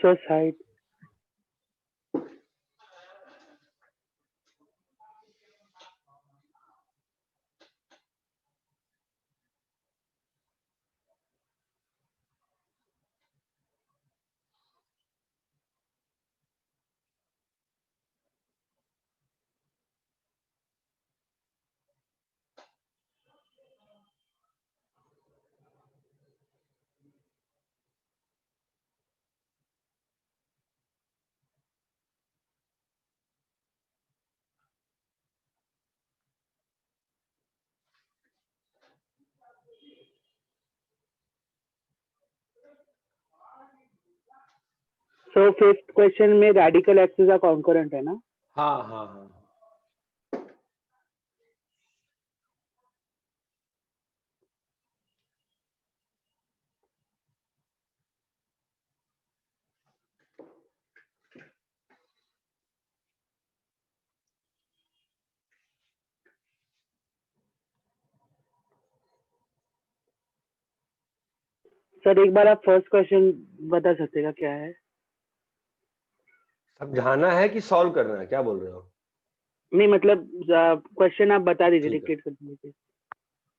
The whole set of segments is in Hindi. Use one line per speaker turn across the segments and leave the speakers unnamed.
surface height. So fifth question में radical axis का concurrent है ना?
हाँ हाँ हाँ
सर एक बार आप फर्स्ट क्वेश्चन बता सकते हैं क्या है?
समझाना है कि सॉल्व करना है, क्या बोल रहे हो?
नहीं मतलब क्वेश्चन आप बता दीजिए,
ठीक है।
डिक्टेट कर दीजिए।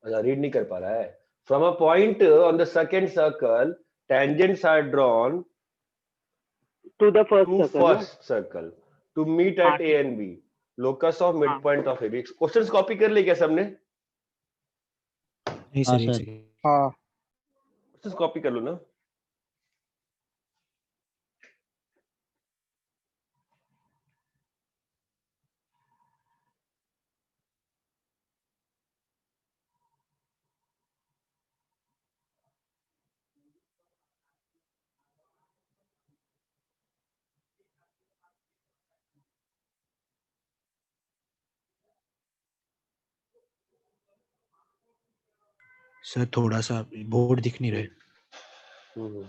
अच्छा, रीड नहीं कर पा रहा है। From a point on the second circle tangents are drawn
to the
to
first circle ना?
फर्स्ट सर्कल टू मीट
हाँ
एट ए
ठीक
and B, locus of mid
हाँ
point of A B. Questions copy कर लिए क्या सबने?
नहीं सर, एक सेकंड।
हाँ
क्वेश्चंस कॉपी कर लो ना।
सर थोड़ा सा बोर्ड दिख नहीं रहे।
हम्म।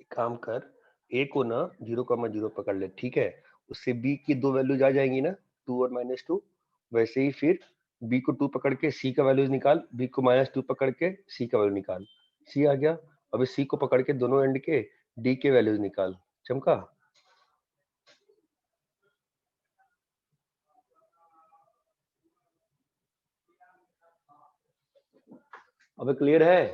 एक काम कर, ए को ना 0,0 पकड़ ले, ठीक है? उससे बी की दो वैल्यूज आ जाएंगी ना, 2 और -2। वैसे ही फिर बी को 2 पकड़ के सी का वैल्यूज निकाल, बी को -2 पकड़ के सी का वैल्यू निकाल। सी आ गया, अभी सी को पकड़ के दोनों एंड के डी के वैल्यूज निकाल। चमका? अबे क्लियर है?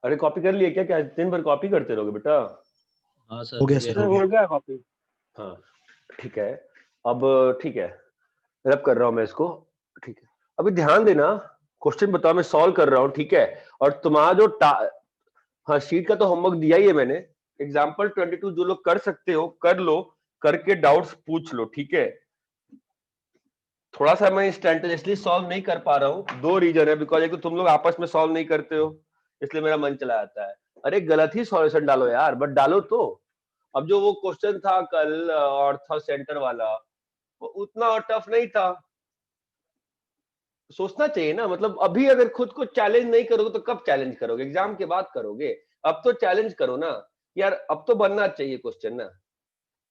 अरे कॉपी कर लिए क्या? क्या दिन भर कॉपी करते रहोगे बेटा?
हाँ सर,
हो गया सर, हो
हो
गया।
गया कॉपी।
हाँ ठीक है। अब ठीक है, रब कर रहा हूं मैं इसको। ठीक है, अभी ध्यान देना, क्वेश्चन बताओ, मैं सॉल्व कर रहा हूं, ठीक है? और तुम्हारा जो हाँ, शीट का तो होमवर्क दिया ही है मैंने। एग्जाम्पल 22 जो लोग कर सकते हो कर लो, करके डाउट्स पूछ लो, ठीक है? थोड़ा सा मैं इंस्टेंटेनियसली सॉल्व नहीं कर पा रहा हूँ, दो रीजन है। बिकॉज एक तो तुम लोग आपस में सॉल्व नहीं करते हो, इसलिए मेरा मन चला जाता है। अरे गलत ही सॉल्यूशन डालो यार, बट डालो तो। अब जो वो क्वेश्चन था कल और था सेंटर वाला, वो उतना टफ नहीं था। सोचना चाहिए ना, मतलब अभी अगर खुद को चैलेंज नहीं करोगे तो कब चैलेंज करोगे? एग्जाम के बाद करोगे। अब तो चैलेंज करो ना यार, अब तो बनना चाहिए क्वेश्चन ना।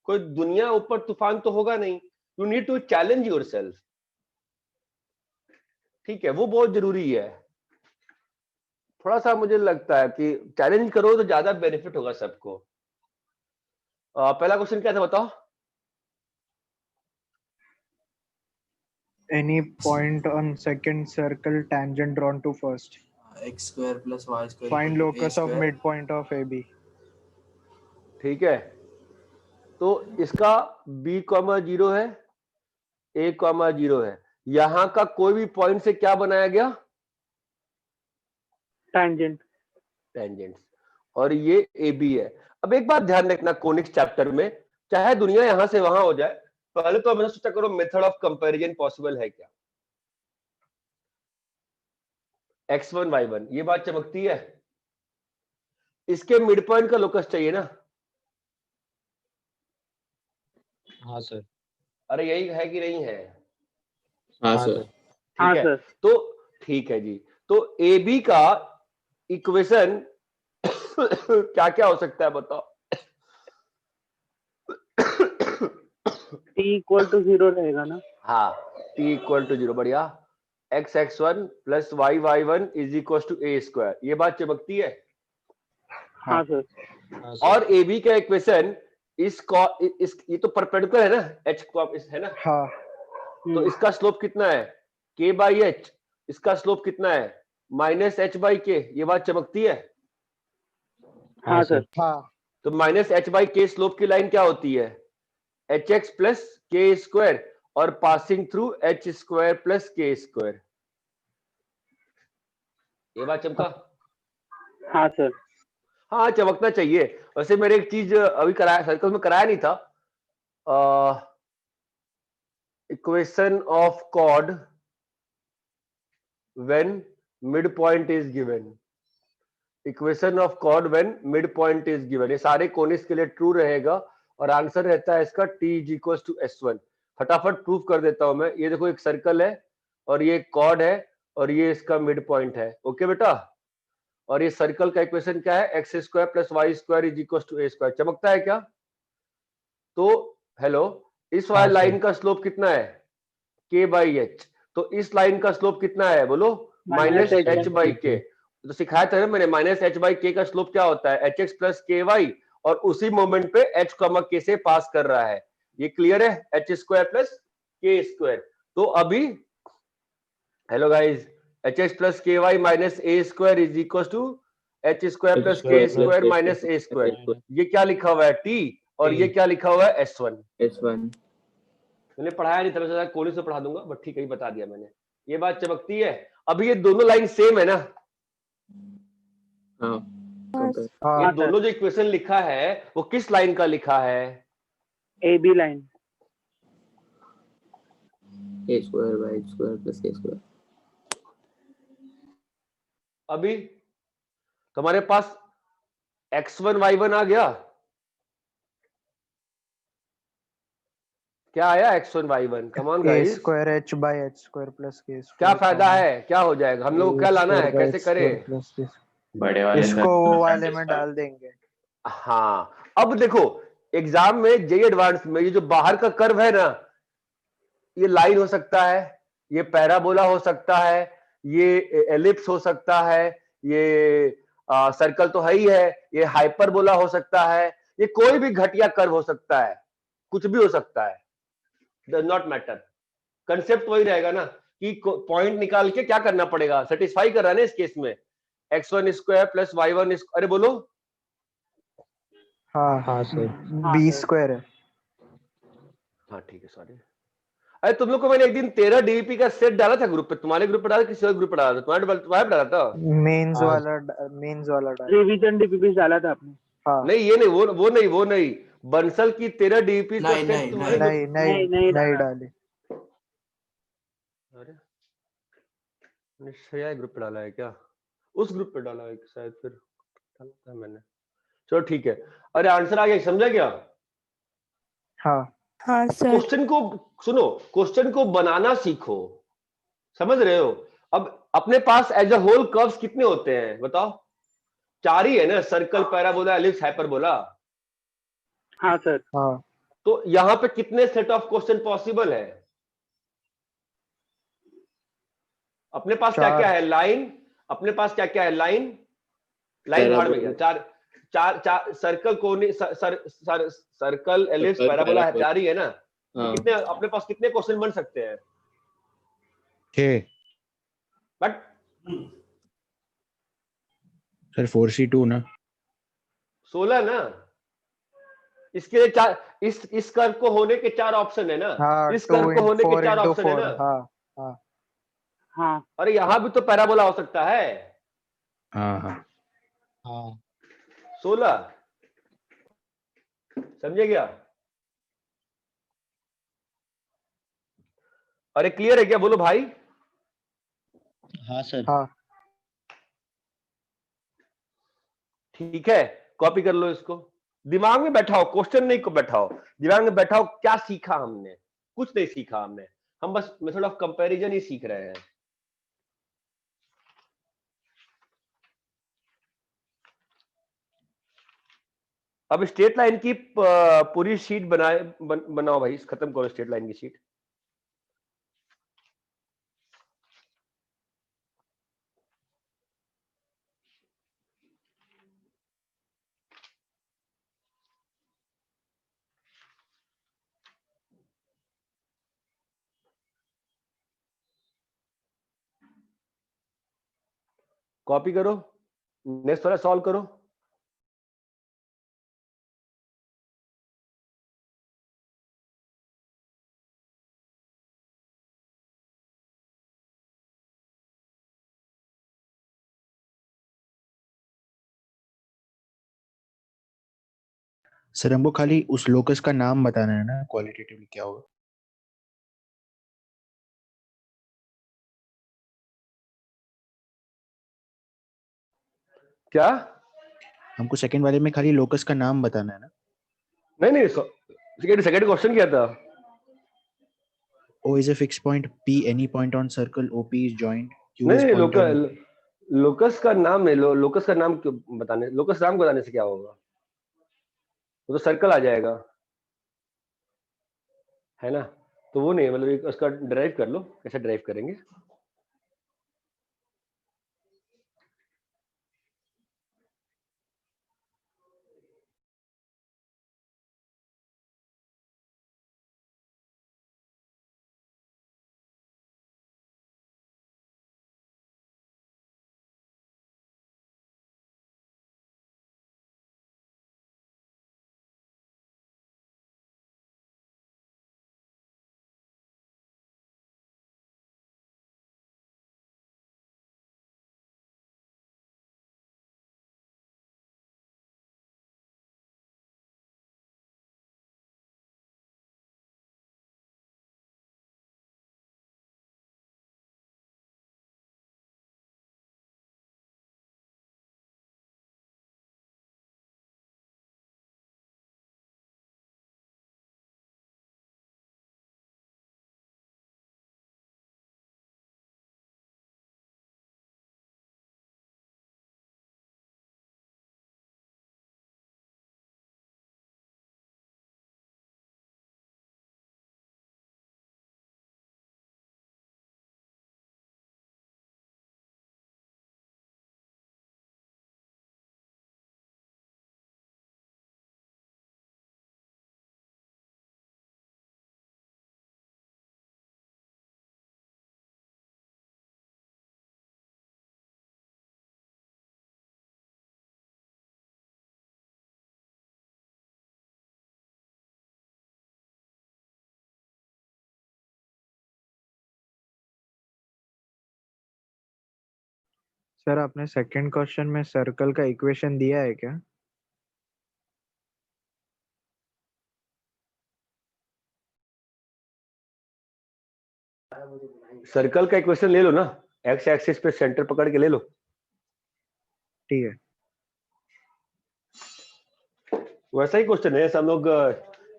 कोई दुनिया ऊपर तूफान तो होगा नहीं, you need to challenge yourself, ठीक है? वो बहुत जरूरी है। थोड़ा सा मुझे लगता है कि चैलेंज करो तो ज्यादा बेनिफिट होगा सबको। पहला क्वेश्चन क्या था बताओ?
Any point on second circle tangent drawn to first.
x square plus y square
Find
equal to a
locus of
square.
midpoint of AB.
ठीक है, तो इसका b,0 है, a,0 है। यहां का कोई भी पॉइंट से क्या बनाया गया?
टेंजेंट।
टेंजेंट्स। और ये ए बी है। अब एक बात ध्यान रखना, कोनिक्स चैप्टर में चाहे दुनिया यहां से वहां हो जाए, पहले तो मैंने सोचा करो मेथड ऑफ कंपैरिजन पॉसिबल है क्या? x1 y1, ये बात चमकती है। इसके मिड पॉइंट का लोकस चाहिए ना?
हाँ सर।
अरे यही है कि नहीं है?
हाँ
हाँ
सर।
सर।
हाँ
ठीक है,
सर।
तो ठीक है जी। तो ए बी का इक्वेशन क्या क्या हो सकता है बताओ?
t इक्वल टू 0 रहेगा ना?
हाँ, t इक्वल टू 0, बढ़िया। x(x1) plus y(y1) is equal to a square, ये बात चमकती है।
हाँ सर।
हाँ सर।
और ए बी का इक्वेशन इस ये तो परपेंडिकुलर है ना, h को इस है ना,
हाँ
तो इसका स्लोप कितना है? k by h। इसका स्लोप कितना है? Minus h by k। ये बात चमकती है।
हाँ सर।
हाँ
तो minus h by k slope की लाइन क्या होती है? hx प्लस k स्क्वायर और passing through h square plus k square. ये बात चमका?
हाँ सर।
हाँ, चमकना चाहिए। वैसे मेरे एक चीज अभी कराया, सर्कल में कराया नहीं था, equation of chord when mid point is given. Equation of chord when mid point is given, ये सारे कोनिक्स के लिए ट्रू रहेगा और आंसर रहता है इसका t is equal to s1। फटाफट प्रूफ कर देता हूं मैं। ये देखो, एक सर्कल है और ये कॉर्ड है और ये इसका मिड पॉइंट है। ओके बेटा, और ये सर्कल का इक्वेशन क्या है? X square plus Y square is equal to A square. चमकता है क्या? तो हेलो, इस वाली लाइन का स्लोप कितना है? k by H. तो इस लाइन का स्लोप कितना है बोलो? माइनस एच बाई के। तो सिखाया था ना मैंने, माइनस एच बाई के का स्लोप क्या होता है? H X plus K Y, और उसी मोमेंट पे एच कॉमा के से पास कर रहा है। ये क्लियर है? H square plus K square. तो अभी hello guys, H X plus K Y minus A square is equal to H square plus K square minus A square. ये क्या लिखा हुआ है? टी। और ये क्या लिखा हुआ है? S1। मैंने पढ़ाया नहीं था, मैं सोचा कोने से पढ़ा दूंगा, बट ठीक है, ही बता दिया मैंने। ये बात चमकती है। अभी ये दोनों लाइन सेम है ना? ये दोनों जो इक्वेशन लिखा है वो किस लाइन का लिखा है?
A B line.
a square by h square plus k square।
अभी तुम्हारे पास x1 y1 आ गया। क्या आया? x1 y1। Come on
a
guys,
square h by h square plus k square।
क्या फायदा है? क्या हो जाएगा? हम लोग को क्या लाना है? कैसे करें?
बड़े वाले
इसको वो वाले में डाल देंगे।
हाँ, अब देखो, एग्जाम में जे एडवांस में ये जो बाहर का कर्व है ना, ये लाइन हो सकता है, ये पैराबोला हो सकता है, ये एलिप्स हो सकता है, ये सर्कल तो है ही है, ये हाइपरबोला हो सकता है, ये कोई भी घटिया कर्व हो सकता है, कुछ भी हो सकता है, डज नॉट मैटर। कंसेप्ट वही रहेगा ना कि पॉइंट निकाल के क्या करना पड़ेगा? सेटिस्फाई कर रहा है ना इस केस में, x1 square plus y1 square. अरे बोलो।
हाँ
सर।
b स्क्वायर है।
हाँ ठीक है, सॉरी। अरे तुम लोग को मैंने एक दिन 13 डीवीपी का सेट डाला था ग्रुप पे। तुम्हारे ग्रुप पे डाला, किसी और ग्रुप पे डाला था? तुम्हारे डाला था?
मेंस वाला डाल।
रिवीजन डीपीपी डाला था आपने?
हाँ
नहीं, ये नहीं, वो नहीं। बंसल की 13 डीवीपी का सेट तुम्हारे ग्रुप।
नहीं डाली।
अरे निश्चय ग्रुप पे डाला है क्या? उस ग्रुप पे डाला है शायद, फिर डाला था मैंने। चलो ठीक है। अरे आंसर आ गया, समझा क्या?
हाँ
हाँ सर।
क्वेश्चन को सुनो, क्वेश्चन को बनाना सीखो, समझ रहे हो? अब अपने पास एज अ होल कर्व्स कितने होते हैं बताओ? 4 ही है ना, सर्कल, पैराबोला, एलिप्स, हाइपरबोला।
हाँ सर।
हाँ
तो यहां पे कितने सेट ऑफ क्वेश्चन पॉसिबल है? अपने पास क्या क्या है? लाइन। अपने पास क्या क्या है? लाइन भाड़ में गया। चार सर्कल, कोनी, सर्कल, एलिप्स, पैराबोला, 4 ही है ना? तो कितने अपने पास कितने क्वेश्चन बन सकते हैं?
6
बट
सर 4C2 ना।
16 ना? इसके लिए 4, इस कर्व को होने के 4 ऑप्शन है ना?
हाँ
इस कर्व को होने के 4
into
ऑप्शन है
4।
ना?
हाँ हाँ
हाँ
अरे यहां भी तो पैराबोला हो सकता है।
हाँ हाँ
हाँ
16, समझे क्या? अरे क्लियर है क्या? बोलो भाई।
हाँ सर।
हाँ
ठीक है, कॉपी कर लो इसको, दिमाग में बैठाओ, क्वेश्चन नहीं को बैठाओ, दिमाग में बैठाओ। क्या सीखा हमने? कुछ नहीं सीखा हमने, हम बस मेथड ऑफ कंपैरिजन ही सीख रहे हैं। अब स्ट्रेट लाइन की पूरी शीट बनाओ भाई, खत्म करो स्ट्रेट लाइन की शीट। कॉपी करो, नेक्स्ट वाला सॉल्व करो।
सर हमको खाली उस लोकस का नाम बताना है ना, क्वालिटेटिवली क्या होगा।
क्या?
हमको सेकंड वाले में खाली लोकस का नाम बताना है ना।
नहीं नहीं, सेकंड क्वेश्चन क्या था?
O is a fixed point P, any point on circle OP is joined, Q
नहीं
is
नहीं,
point on
लोकस का नाम है, लोकस का नाम क्यों बताने, लोकस नाम बताने से क्या होगा? वो तो सर्कल आ जाएगा, है ना? तो वो नहीं, मतलब उसका ड्राइव कर लो, कैसे ड्राइव करेंगे।
सर आपने सेकंड क्वेश्चन में सर्कल का इक्वेशन दिया है क्या?
सर्कल का इक्वेशन ले लो ना, एक्स एक्सिस पे सेंटर पकड़ के ले लो।
ठीक है।
वैसा ही क्वेश्चन है जैसे हम लोग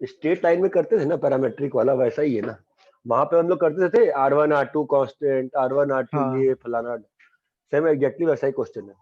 स्ट्रेट लाइन में करते थे ना, पैरामेट्रिक वाला, वैसा ही है ना। वहां पे हम लोग करते थे R1 R2 constant, R1 R2
हाँ
ये फलाना, सेम एग्जैक्टली वैसा ही क्वेश्चन है।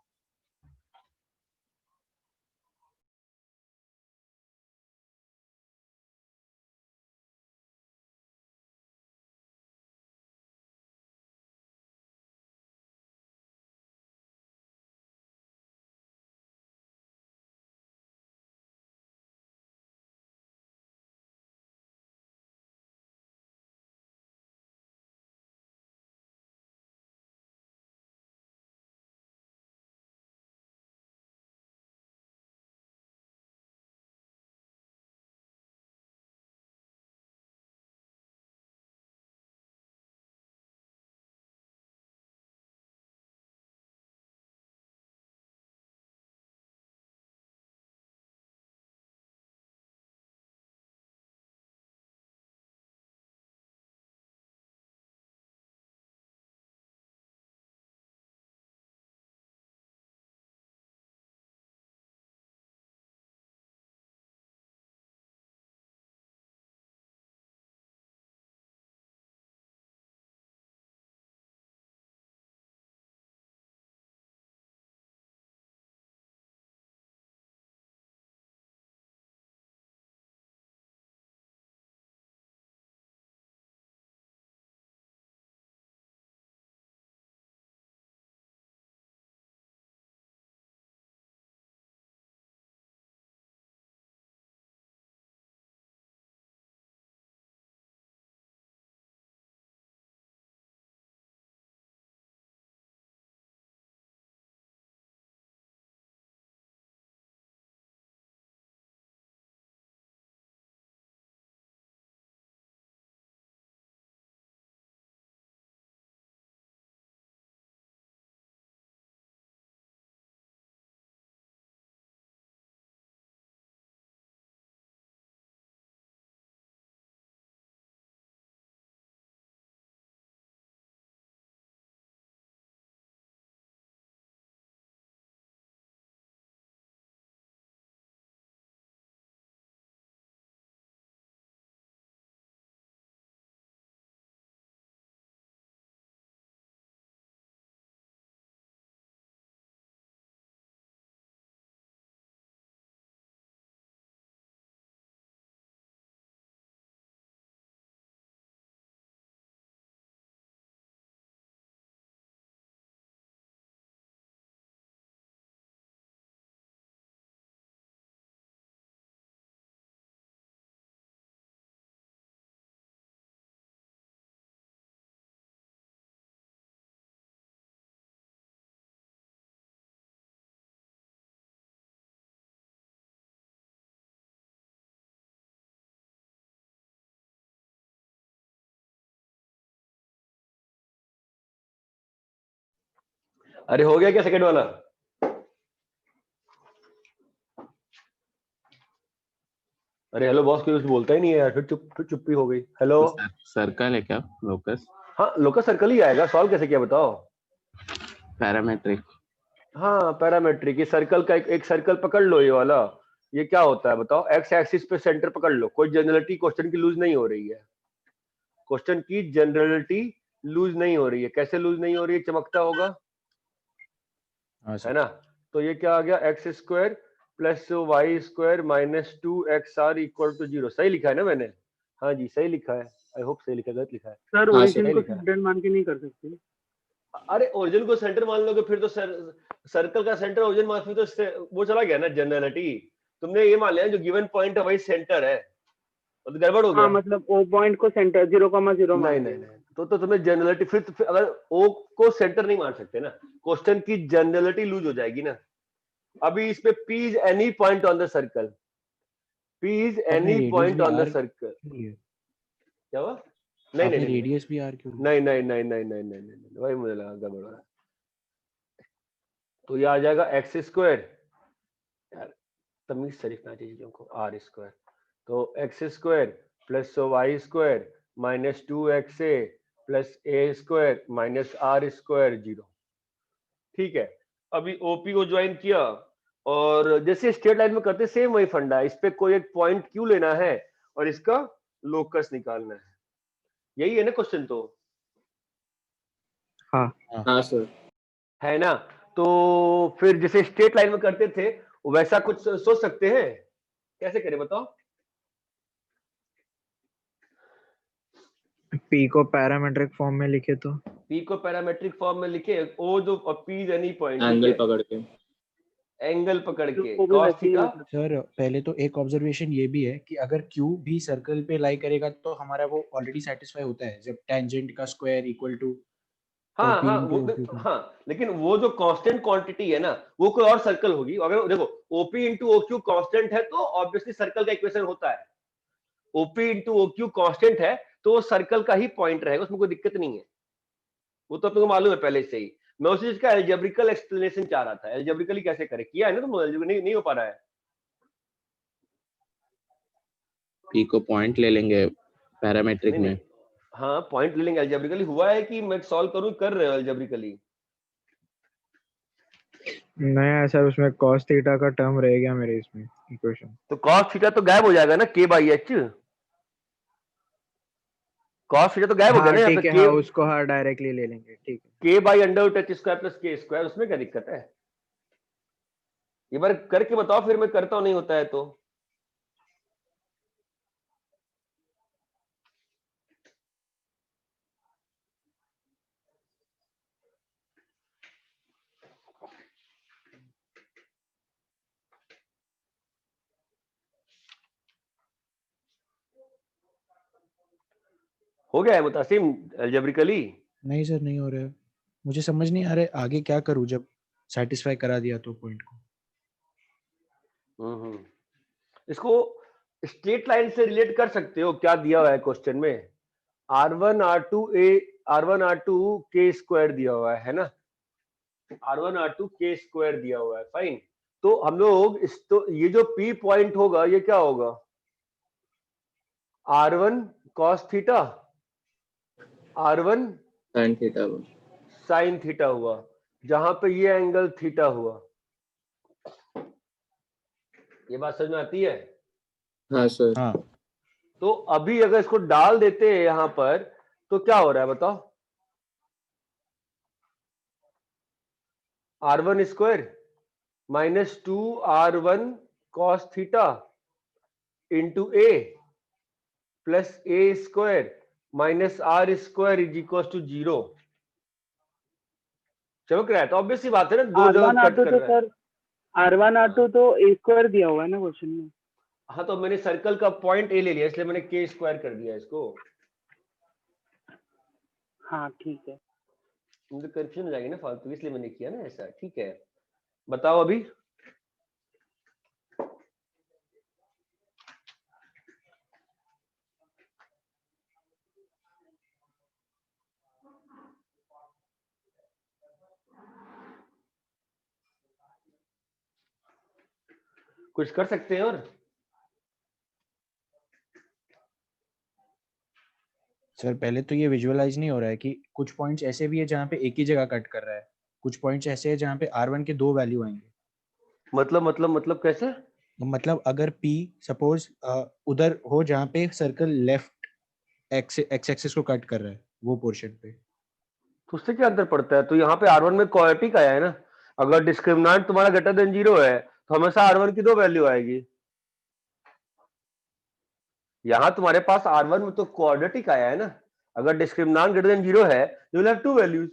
अरे हो गया क्या सेकंड वाला? अरे हेलो बॉस, कोई कुछ बोलता ही नहीं है यार, फिर चुप्पी हो गई। हेलो।
सर्कल है क्या लोकस?
हाँ लोकस सर्कल ही आएगा। सॉल्व कैसे किया बताओ?
पैरामेट्रिक।
हाँ पैरामेट्रिक। ये सर्कल का एक सर्कल पकड़ लो, ये वाला। ये क्या होता है बताओ? एक्स एक्सिस पे सेंटर पकड़ लो। कोई जनरलिटी क्वेश्चन की लूज नहीं हो रही है। क्वेश्चन की जनरलिटी लूज नहीं हो रही है। कैसे लूज नहीं हो रही है? चमकता होगा,
हाँ
है
सर।
ना? तो ये क्या आ गया? X square plus Y square minus 2xr equal to 0। सही लिखा है ना मैंने? हाँ जी सही लिखा है। आई होप सही लिखा है, गलत लिखा है?
सर
हाँ
ओरिजिन
सर।
सही
को
लिखा है।
सेंटर मान के नहीं कर सकते?
अरे ओरिजिन को सेंटर मान लोगे फिर तो सर्कल का सेंटर ओरिजिन मान, फिर तो वो चला गया ना जनरलिटी। तुमने ये मान लिया जो गिवन पॉइंट है वही सेंटर है, तो गड़बड़ हो
हाँ
गया।
मतलब ओ पॉइंट को सेंटर 0,0 मान
नहीं नहीं
लिया।
नहीं, तो तुम्हें जनरलिटी फिर अगर ओ को सेंटर नहीं मान सकते ना, क्वेश्चन की जनरलिटी लूज हो जाएगी ना। अभी इस पे P is any point on the circle. P is
आपने
एनी
रेडियस
पॉइंट
भी
ऑन द
आर
सर्कल।
क्यों लिया?
क्या हुआ? नहीं नहीं
आपने
नहीं नहीं
रेडियस भी आर क्यों लिया?
नहीं नहीं नहीं नहीं नहीं नहीं नहीं नहीं, वही मुझे लगा गड़बड़ हो रहा है। तो ये आ जाएगा एक्स स्क्वायर, यार तमीज से लिखना चाहिए चीजों को, आर स्क्वायर। तो X square plus Y square minus 2xa plus A square minus R square 0। ठीक है। अभी ओपी को ज्वाइन किया, और जैसे स्ट्रेट लाइन में करते सेम वही फंडा है। इस पे कोई एक पॉइंट क्यू लेना है और इसका लोकस निकालना है। यही है ना क्वेश्चन? तो
हाँ।
हाँ सर।
है ना? तो फिर जैसे स्ट्रेट लाइन में करते थे वैसा कुछ सोच सकते हैं। कैसे करें बताओ?
पी को पैरामेट्रिक फॉर्म में लिखे तो?
पी को पैरामेट्रिक फॉर्म में लिखे, ओ जो पी इज एनी पॉइंट, ठीक
एंगल
है,
पकड़ के।
एंगल पकड़
Q
के
को भी
कॉस
वैसे ही
थीटा।
मतलब।
सर पहले तो एक ऑब्जर्वेशन ये भी है कि अगर Q भी सर्कल पे लाई करेगा तो हमारा वो ऑलरेडी सेटिस्फाई होता है जब टेंजेंट का स्क्वायर इक्वल टू
हाँ
OP
हाँ
इनटू OQ।
हाँ, लेकिन वो जो कांस्टेंट क्वांटिटी है ना, वो कोई और सर्कल होगी। अगर देखो ओपी इंटू ओक्यू कांस्टेंट है तो ऑब्वियसली सर्कल का इक्वेशन होता है। ओपी इंटू ओक्यू कांस्टेंट है तो वो सर्कल का ही पॉइंट रहेगा, उसमें कोई दिक्कत नहीं है। वो तो तुमको मालूम है पहले से ही। मैं उस चीज का एल्जेब्रिकल एक्सप्लेनेशन चाह रहा था। एल्जेब्रिकली कैसे करें, किया है ना तुम? नहीं हो पा रहा है?
पी को पॉइंट ले लेंगे पैरामेट्रिक
नहीं नहीं,
में।
हाँ पॉइंट ले लेंगे। एल्जेब्रिकली हुआ है कि मैं सॉल्व करूं, कर रहे हो एल्जेब्रिकली?
नया सर उसमें cos थीटा का टर्म रह गया मेरे इसमें इक्वेशन।
तो cos थीटा तो गायब हो जाएगा ना, k by H. cos theta तो गायब हो गया
हाँ
ना यहाँ पे।
ठीक है, हाँ उसको हाँ डायरेक्टली ले लेंगे, ठीक है।
k by under root H square plus K square, उसमें क्या दिक्कत है? ये बार करके बताओ, फिर मैं करता हूँ, नहीं होता है तो। हो गया है मुतासिम एल्जेब्रिकली?
नहीं सर नहीं हो रहा है। मुझे समझ नहीं आ रहा है आगे क्या करूं जब सेटिस्फाई करा दिया तो पॉइंट को।
इसको स्ट्रेट लाइन से रिलेट कर सकते हो। क्या दिया हुआ है क्वेश्चन में? R1 R2 a R1 R2 k square दिया हुआ है ना? R1 R2 k स्क्वायर दिया हुआ है, फाइन। तो हम लोग तो ये जो P पॉइंट होगा ये क्या होगा? R1 cos theta, R1
sine theta.
Sine theta हुआ, जहां पे ये एंगल थीटा हुआ। ये बात समझ में आती है?
हाँ सर।
हाँ
तो अभी अगर इसको डाल देते हैं यहां पर तो क्या हो रहा है बताओ? R1 square minus 2R1 cos theta into A plus A square minus R square is equal to 0। चमक रहा है? तो ऑब्वियस सी बात है ना, दो जगह
R1
कट
R2
कर
तो
रहा है।
सर R1 R2 तो a स्क्वायर दिया हुआ है ना क्वेश्चन में।
हाँ तो मैंने सर्कल का पॉइंट ए ले लिया, इसलिए मैंने के स्क्वायर कर दिया इसको।
हाँ ठीक है।
मुझे कंफ्यूजन हो जाएगी ना फालतू, इसलिए मैंने किया ना ऐसा। ठीक है, बताओ अभी। कुछ कर सकते हैं और
सर पहले तो ये विजुअलाइज नहीं हो रहा है कि कुछ पॉइंट्स ऐसे भी है जहाँ पे एक ही जगह कट कर रहा है, कुछ पॉइंट्स ऐसे है जहाँ पे R1 के 2 वैल्यू आएंगे।
मतलब कैसे?
मतलब अगर P सपोज उधर हो जहाँ पे सर्कल लेफ्ट एक्स एक्सिस को कट कर रहा है वो पोर्शन पे,
तो उससे क्या अंतर पड़ता है? तो यहाँ पे R1 में क्वाड्रेटिक आया है ना, अगर डिस्क्रिमिनेंट तुम्हारा ग्रेटर देन 0 है तो हमेशा R1 की 2 वैल्यू आएगी। यहाँ तुम्हारे पास R1 में तो क्वाड्रेटिक आया है ना, अगर डिस्क्रिमिनेंट ग्रेटर देन 0 है यू विल हैव 2 वैल्यूज।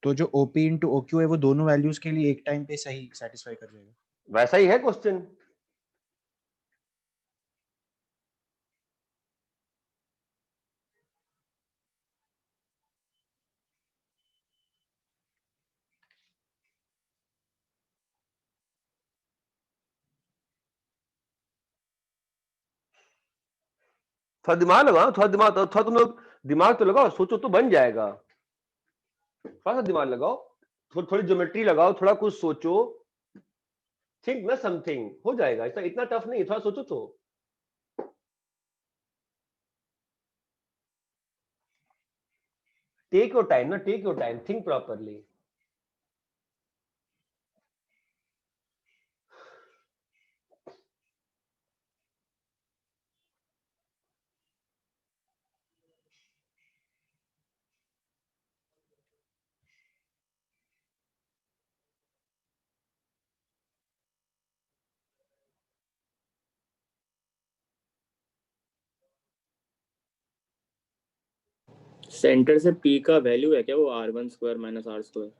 तो जो OP इंटू OQ है वो दोनों वैल्यूज के लिए एक टाइम पे सही सेटिस्फाई कर जाएगा।
वैसा ही है क्वेश्चन। थोड़ा दिमाग लगाओ, थोड़ा तुम लोग दिमाग तो लगाओ, सोचो तो बन जाएगा। थोड़ा सा दिमाग लगाओ, थोड़ी ज्योमेट्री लगाओ, थोड़ा कुछ सोचो, थिंक ना समथिंग, हो जाएगा। ऐसा इतना टफ नहीं, थोड़ा सोचो तो। टेक योर टाइम ना, take your time, think properly.
Centre से P का वैल्यू है क्या वो R1 square minus R square?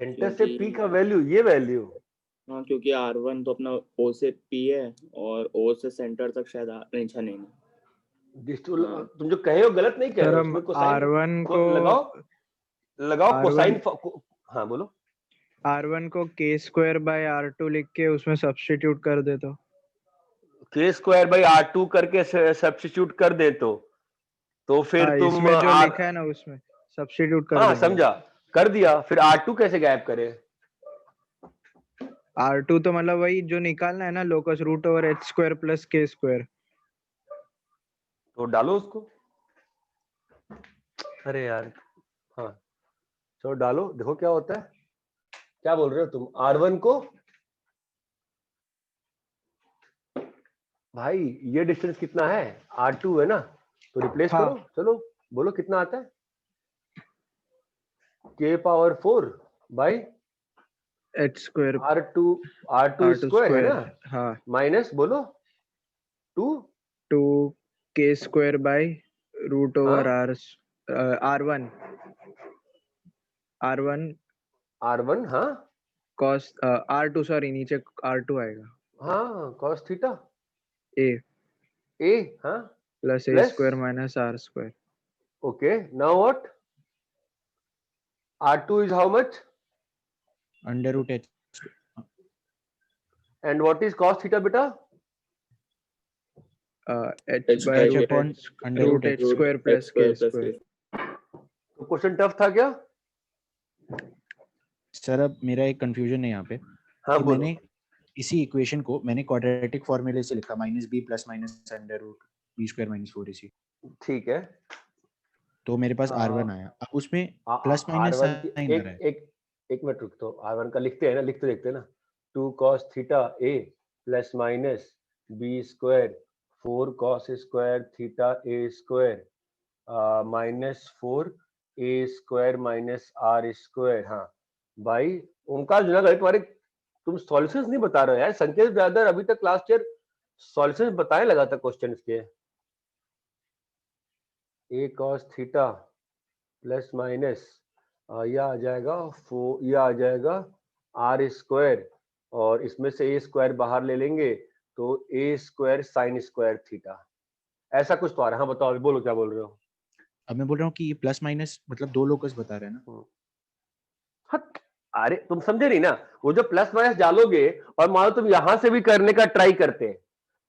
Centre से P का वैल्यू, ये वैल्यू।
हाँ, क्योंकि R1 तो अपना O से P है और O से सेंटर तक शायद नहीं अच्छा नहीं।
तुम जो कहे हो गलत नहीं कह
सर
रहे हो,
हम
उसमें कोसाइन
R1 को
लगाओ
R1
कोसाइन। हाँ बोलो।
R1 को k स्क्वायर बाय R2 लिख के उसमें सब्स्टिट्यूट कर दे तो
k स्क्वायर बाई R2 करके सब्स्टिट्यूट कर दे तो फिर
हाँ,
तुम
इसमें जो लिखा है ना उसमें सब्स्टिट्यूट कर
हाँ
देंगे।
समझा, कर दिया। फिर R2 कैसे गायब करे?
R2 तो मतलब वही जो निकालना है ना, locus root over h square plus k square.
तो डालो उसको। अरे यार, हाँ चलो डालो, देखो क्या होता है। क्या बोल रहे हो तुम? R1 को भाई ये डिस्टेंस कितना है? R2 है ना, तो रिप्लेस
हाँ।
करो। चलो बोलो कितना आता है? k power 4 by
h square
R2 square है ना,
हाँ,
माइनस बोलो 2
k square by root over
हाँ?
R1
R1 हाँ
cos R2 सॉरी नीचे R2 आएगा
हाँ cos थीटा
a
a हाँ
plus a
plus
square minus R square.
Okay now what? R2 is how much
under root h
and what is cos theta beta?
h by
H
root
upon
h
under
root
root
h square plus k square।
तो क्वेश्चन टफ था क्या?
सर अब मेरा एक कंफ्यूजन है यहाँ पे
हाँ
कि
बोलो।
मैंने इसी इक्वेशन को मैंने क्वाड्रेटिक फॉर्मूले से लिखा -b plus minus under root b square minus 4ac,
ठीक है,
तो मेरे पास R1 आया। अब उसमें प्लस माइनस
R1 की
साइन आ रहा है।
एक मिनट रुक, तो R1 का लिखते हैं ना, लिखते देखते हैं ना। 2 cos theta a plus minus b square 4 cos square theta a square minus 4 a square minus r square. हाँ भाई ओंकार जुनागढ़, तुम्हारे तुम सॉल्यूशंस नहीं बता रहे हो यार। संकेत ब्रदर अभी तक लास्ट ईयर सॉल्यूशंस बताने लगा था क्वेश्चन के। a cos theta plus minus यह आ जाएगा 4, यह आ जाएगा r स्क्वायर, और इसमें से a स्क्वायर बाहर ले लेंगे तो a square sine square theta. ऐसा कुछ तो आ रहा है। हाँ बताओ, अभी बोलो क्या बोल रहे हो।
अब मैं बोल रहा हूँ कि ये प्लस माइनस मतलब दो लोकस बता रहे हैं ना।
हाँ, अरे तुम समझे नहीं ना, वो जो प्लस माइनस डालोगे और मान लो तुम यहां से भी करने का ट्राई करते,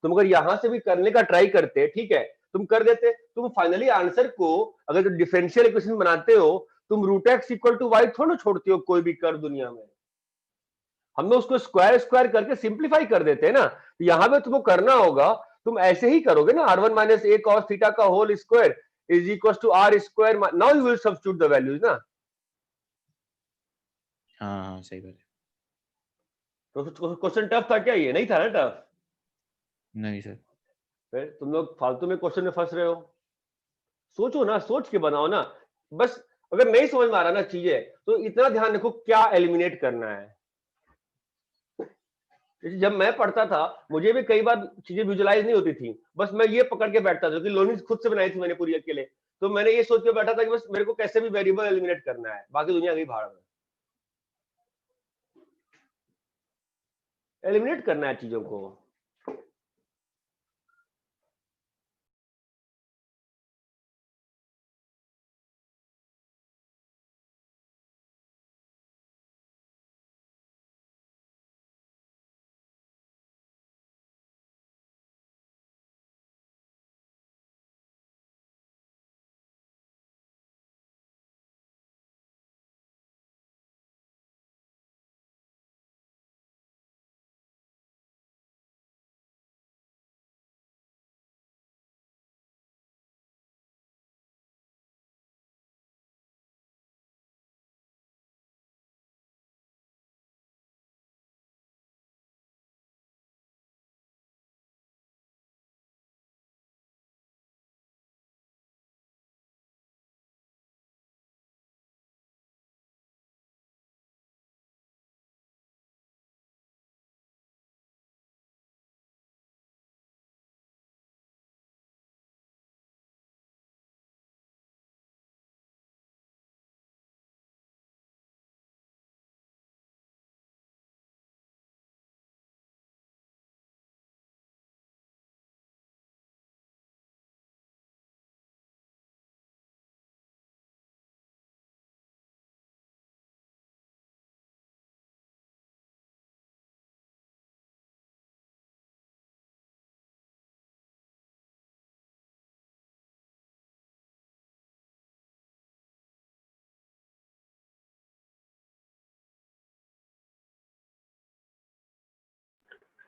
तुम अगर यहां से भी करने का ट्राई करते, ठीक है, तुम कर देते, तुम फाइनली आंसर को अगर डिफरेंशियल इक्वेशन बनाते हो तुम root X equal to Y थोड़ा छोड़ती हो कोई भी कर्व दुनिया में, हम लोग उसको स्क्वायर स्क्वायर करके सिंप्लीफाई कर देते हैं ना। यहां पे तुमको करना होगा, तुम ऐसे ही करोगे ना, r1 minus A cos theta का whole square is equal to R square, now you will substitute the values ना।
हाँ सही बात है।
तो क्वेश्चन टफ था क्या? ये नहीं था ना टफ।
नहीं सर।
फिर तुम लोग फालतू में क्वेश्चन में फंस रहे हो। सोचो ना, सोच के बनाओ ना। बस अगर नहीं समझ में आ रहा ना चीजें, तो इतना ध्यान रखो क्या एलिमिनेट करना है। जब मैं पढ़ता था मुझे भी कई बार चीजें विजुलाइज नहीं होती थी, बस मैं ये पकड़ के बैठता था कि लोनिस खुद से बनाई थी मैंने पूरी अकेले, तो मैंने ये सोच के बैठा था कि बस मेरे को कैसे भी वेरिएबल एलिमिनेट करना है, बाकी दुनिया गई भाड़ में। एलिमिनेट करना है चीजों को।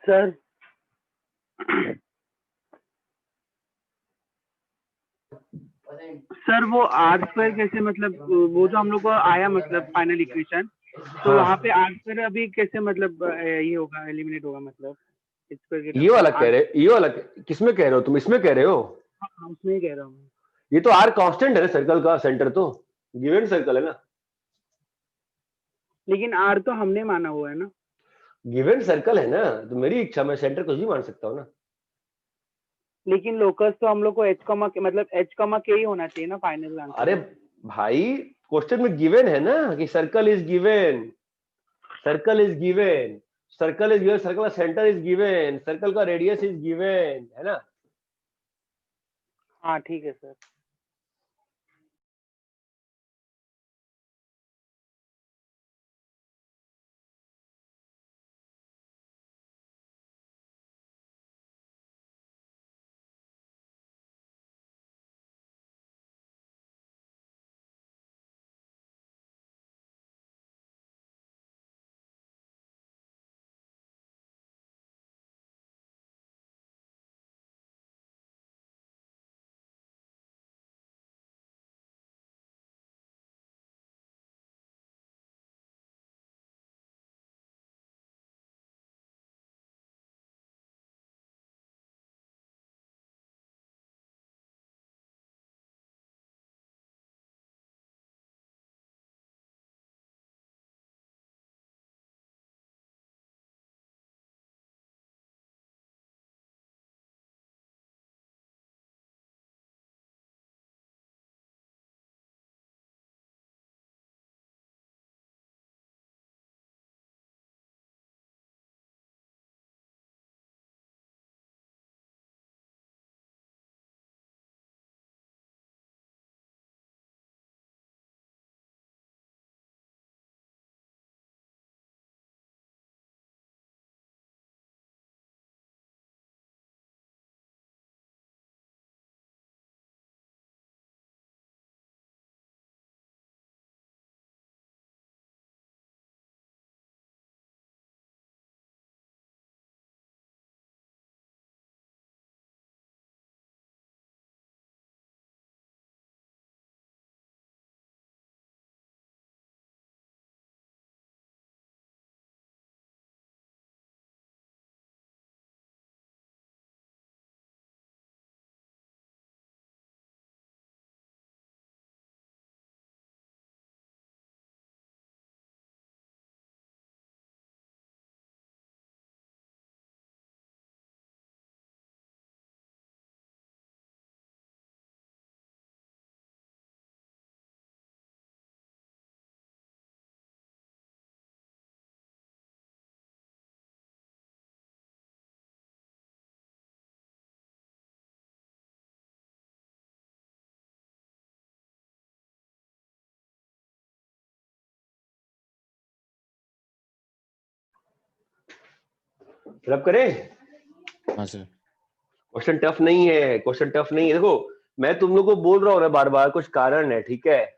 सर सर वो आर स्क्वायर कैसे, मतलब वो जो हम लोग को आया मतलब फाइनल इक्वेशन, तो
हाँ।
वहाँ पे आर स्क्वायर अभी कैसे मतलब ये होगा, एलिमिनेट होगा मतलब स्क्वायर के
ये
टर्म
वाला
में
कह रहे, ये वाला किसमें कह रहे हो तुम? इसमें कह रहे हो?
उसमें ही कह रहा हूँ।
ये तो आर कांस्टेंट है ना, सर्कल का सेंटर तो गिवन सर्कल है ना।
लेकिन आर तो हमने माना हुआ है ना।
गिवन सर्कल है ना, तो मेरी इच्छा मैं सेंटर कुछ भी मान सकता हूँ ना।
लेकिन लोकस तो हम लोग को एच कॉमा मतलब एच कॉमा के ही होना चाहिए ना फाइनल आंसर
अरे
में।
भाई क्वेश्चन में गिवन है ना कि circle is given, circle is given, circle is given, circle का सेंटर इज गिवन, सर्कल का रेडियस इज गिवन, है ना।
हाँ ठीक है सर।
फिलअप करें?
हाँ सर।
क्वेश्चन टफ नहीं है, क्वेश्चन टफ नहीं है। देखो मैं तुम लोग को बोल रहा हूँ ना बार बार, कुछ कारण है, ठीक है?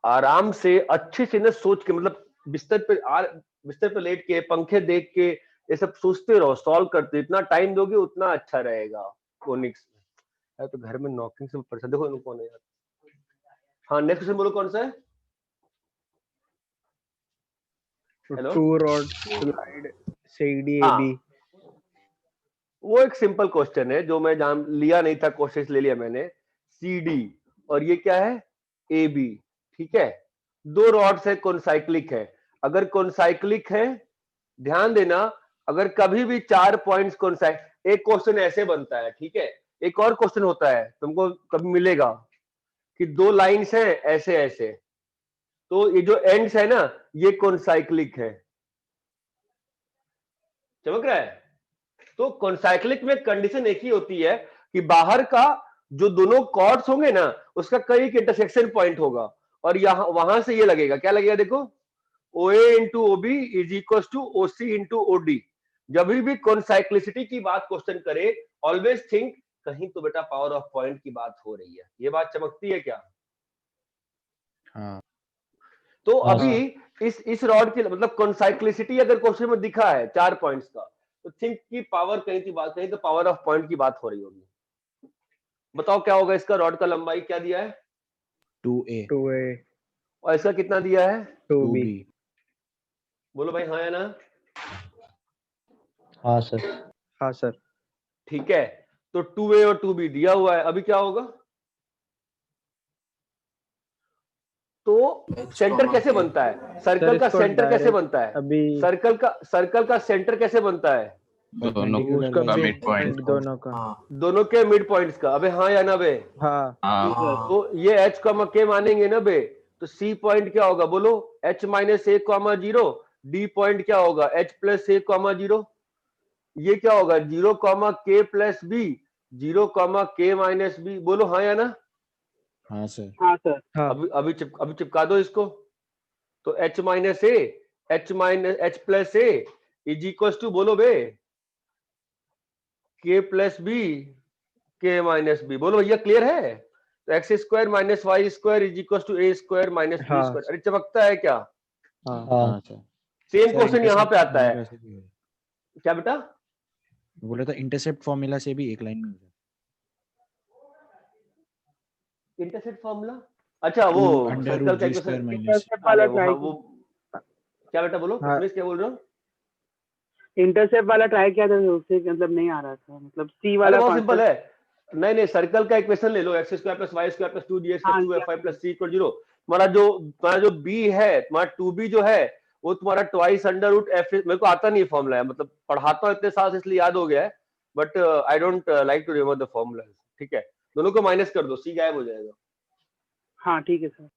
आराम से अच्छे से ना सोच के, मतलब बिस्तर पे लेट के पंखे देख के ये सब सोचते रहो, सॉल्व करते, इतना टाइम दोगे उतना अच्छा रहेगा कोनिक्स में। तो घर में नॉकिंग से परेशान, देखो कौन है यार। हाँ नेक्स्ट क्वेश्चन बोलो, कौन सा है? Hello?
Two rod slide CD
हाँ
AB।
वो एक सिंपल क्वेश्चन है जो मैं जान लिया नहीं था, कोशिश ले लिया मैंने। CD और ये क्या है? AB, ठीक है? दो रॉड्स है, कॉन्साइक्लिक है। अगर कॉन्साइक्लिक है, ध्यान देना, अगर कभी भी 4 पॉइंट्स एक क्वेश्चन ऐसे बनता है, ठीक है? एक और क्वेश्चन होता है तुमको कभी मिलेगा कि दो लाइंस हैं ऐसे ऐसे, तो ये जो एंड्स है ना ये कॉन्साइक्लिक है। चमक रहा है? तो कॉन्साइक्लिक में कंडीशन एक ही होती है कि बाहर का जो दोनों कॉर्ड्स होंगे ना उसका कहीं एक इंटरसेक्शन पॉइंट होगा, और यहां वहां से ये लगेगा, क्या लगेगा देखो, OA into OB is equal to OC into OD। जब भी कॉन्साइक्लिसिटी की बात क्वेश्चन करे, ऑलवेज थिंक कहीं तो बेटा पावर ऑफ पॉइंट की बात हो रही है। ये बात चमकती है क्या?
हाँ
तो
हाँ
अभी इस रॉड की मतलब कॉन्साइक्लिसिटी अगर क्वेश्चन में दिखा है 4 पॉइंट्स का, तो थिंक की पावर कहीं की बात, कहीं तो पावर ऑफ पॉइंट की बात हो रही होगी। बताओ क्या होगा इसका? रॉड का लंबाई क्या दिया है?
2A
2A
और इसका कितना दिया है?
2B।
2B।
बोलो भाई, हाँ या ना?
हाँ सर।
हाँ सर।
ठीक है, तो 2A और 2B दिया हुआ है। अभी क्या होगा? तो सेंटर कैसे बनता है? सर्कल का
इसको
सेंटर कैसे
direct
बनता है?
अभी
सर्कल का सेंटर कैसे बनता है?
दोनों
उसका
का
मिड
मिड पॉइंट।
दोनों का।
दोनों के मिड पॉइंट्स का। अबे हाँ या ना बे?
हाँ
हाँ
तो ये H कॉमा K मानेंगे ना बे, तो C पॉइंट क्या होगा बोलो? H minus A comma 0। D point क्या होगा? H plus A comma 0। ये क्या होगा? 0 comma K plus B, 0 comma K minus B। बोलो हाँ या ना?
हाँ सर।
हाँ सर।
हाँ
अभी चिपका दो इसको। तो H minus A, H plus A is equal to, बोलो बे, K plus B, K minus B। बोलो भैया क्लियर है? तो X square minus Y square is equal to A square minus B
हाँ
स्क्वायर। अरे चमकता है क्या?
हाँ
हाँ सर।
सेम
सर
क्वेश्चन यहाँ पे आता है।
फॉर्मूला से भी है।
क्या बेटा?
बोला था इंटरसेप्ट फॉर्मूला से भी एक लाइन में हो जाए।
Intercept formula? अच्छा वो
2 अंडर
सर्कल
रूट
का
जी स्क्वायर
इक्वेशन।
माइनस।
इंटरसेप्ट वाला
अरे वो हाँ
ट्राई
वो क्या बेटा बोलो,
हाँ।
क्या बोल रहे हो?
इंटरसेप्ट वाला ट्राई किया था, उससे मतलब नहीं आ रहा था, मतलब C
अरे
वाला
बहुत सिंपल
कॉन्सेप्ट।
है। नहीं सर्कल का इक्वेशन ले लो, X square plus Y square plus 2dx
हाँ
plus 2fy plus c equal 0। तुम्हारा जो b है, तुम्हारा 2b जो है वो तुम्हारा ट्वाइस अंडर रूट f। मेरे को आता नहीं फॉर्मूला है, मतलब पढ़ाता हूँ इतने साल से इसलिए याद हो गया है, but I don't like to remember the formula. ठीक है, दोनों को माइनस कर दो, c गायब हो जाएगा।
हाँ ठीक है सर।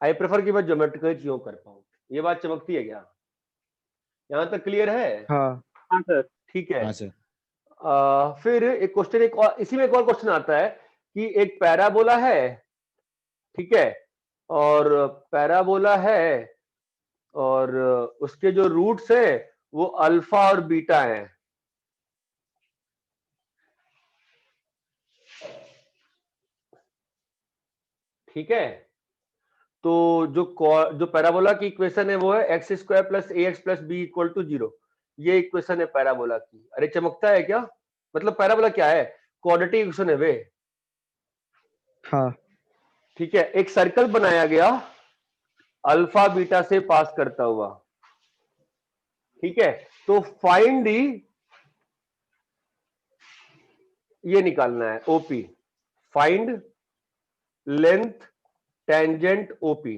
आई प्रेफर कि मैं ज्योमेट्रिकल चीजों कर पाऊँ। ये बात चमकती है क्या? यहाँ तक क्लियर है?
हाँ
हाँ सर।
ठीक है।
हाँ सर।
फिर एक क्वेश्चन, एक और इसी में एक और क्वेश्चन आता है कि एक पैराबोला है, ठीक है, और पैराबोला है और उसके जो रूट्स है वो अल्फा और बीटा हैं। ठीक है, तो जो पैराबोला की इक्वेशन है वो है X square plus A X plus B equal to 0। ये इक्वेशन है पैराबोला की। अरे चमकता है क्या? मतलब पैराबोला क्या है? क्वाड्रेटिक इक्वेशन है वे।
हाँ
ठीक है, एक सर्कल बनाया गया अल्फा बीटा से पास करता हुआ। ठीक है, तो फाइंड दी, ये निकालना है OP, find length tangent OP.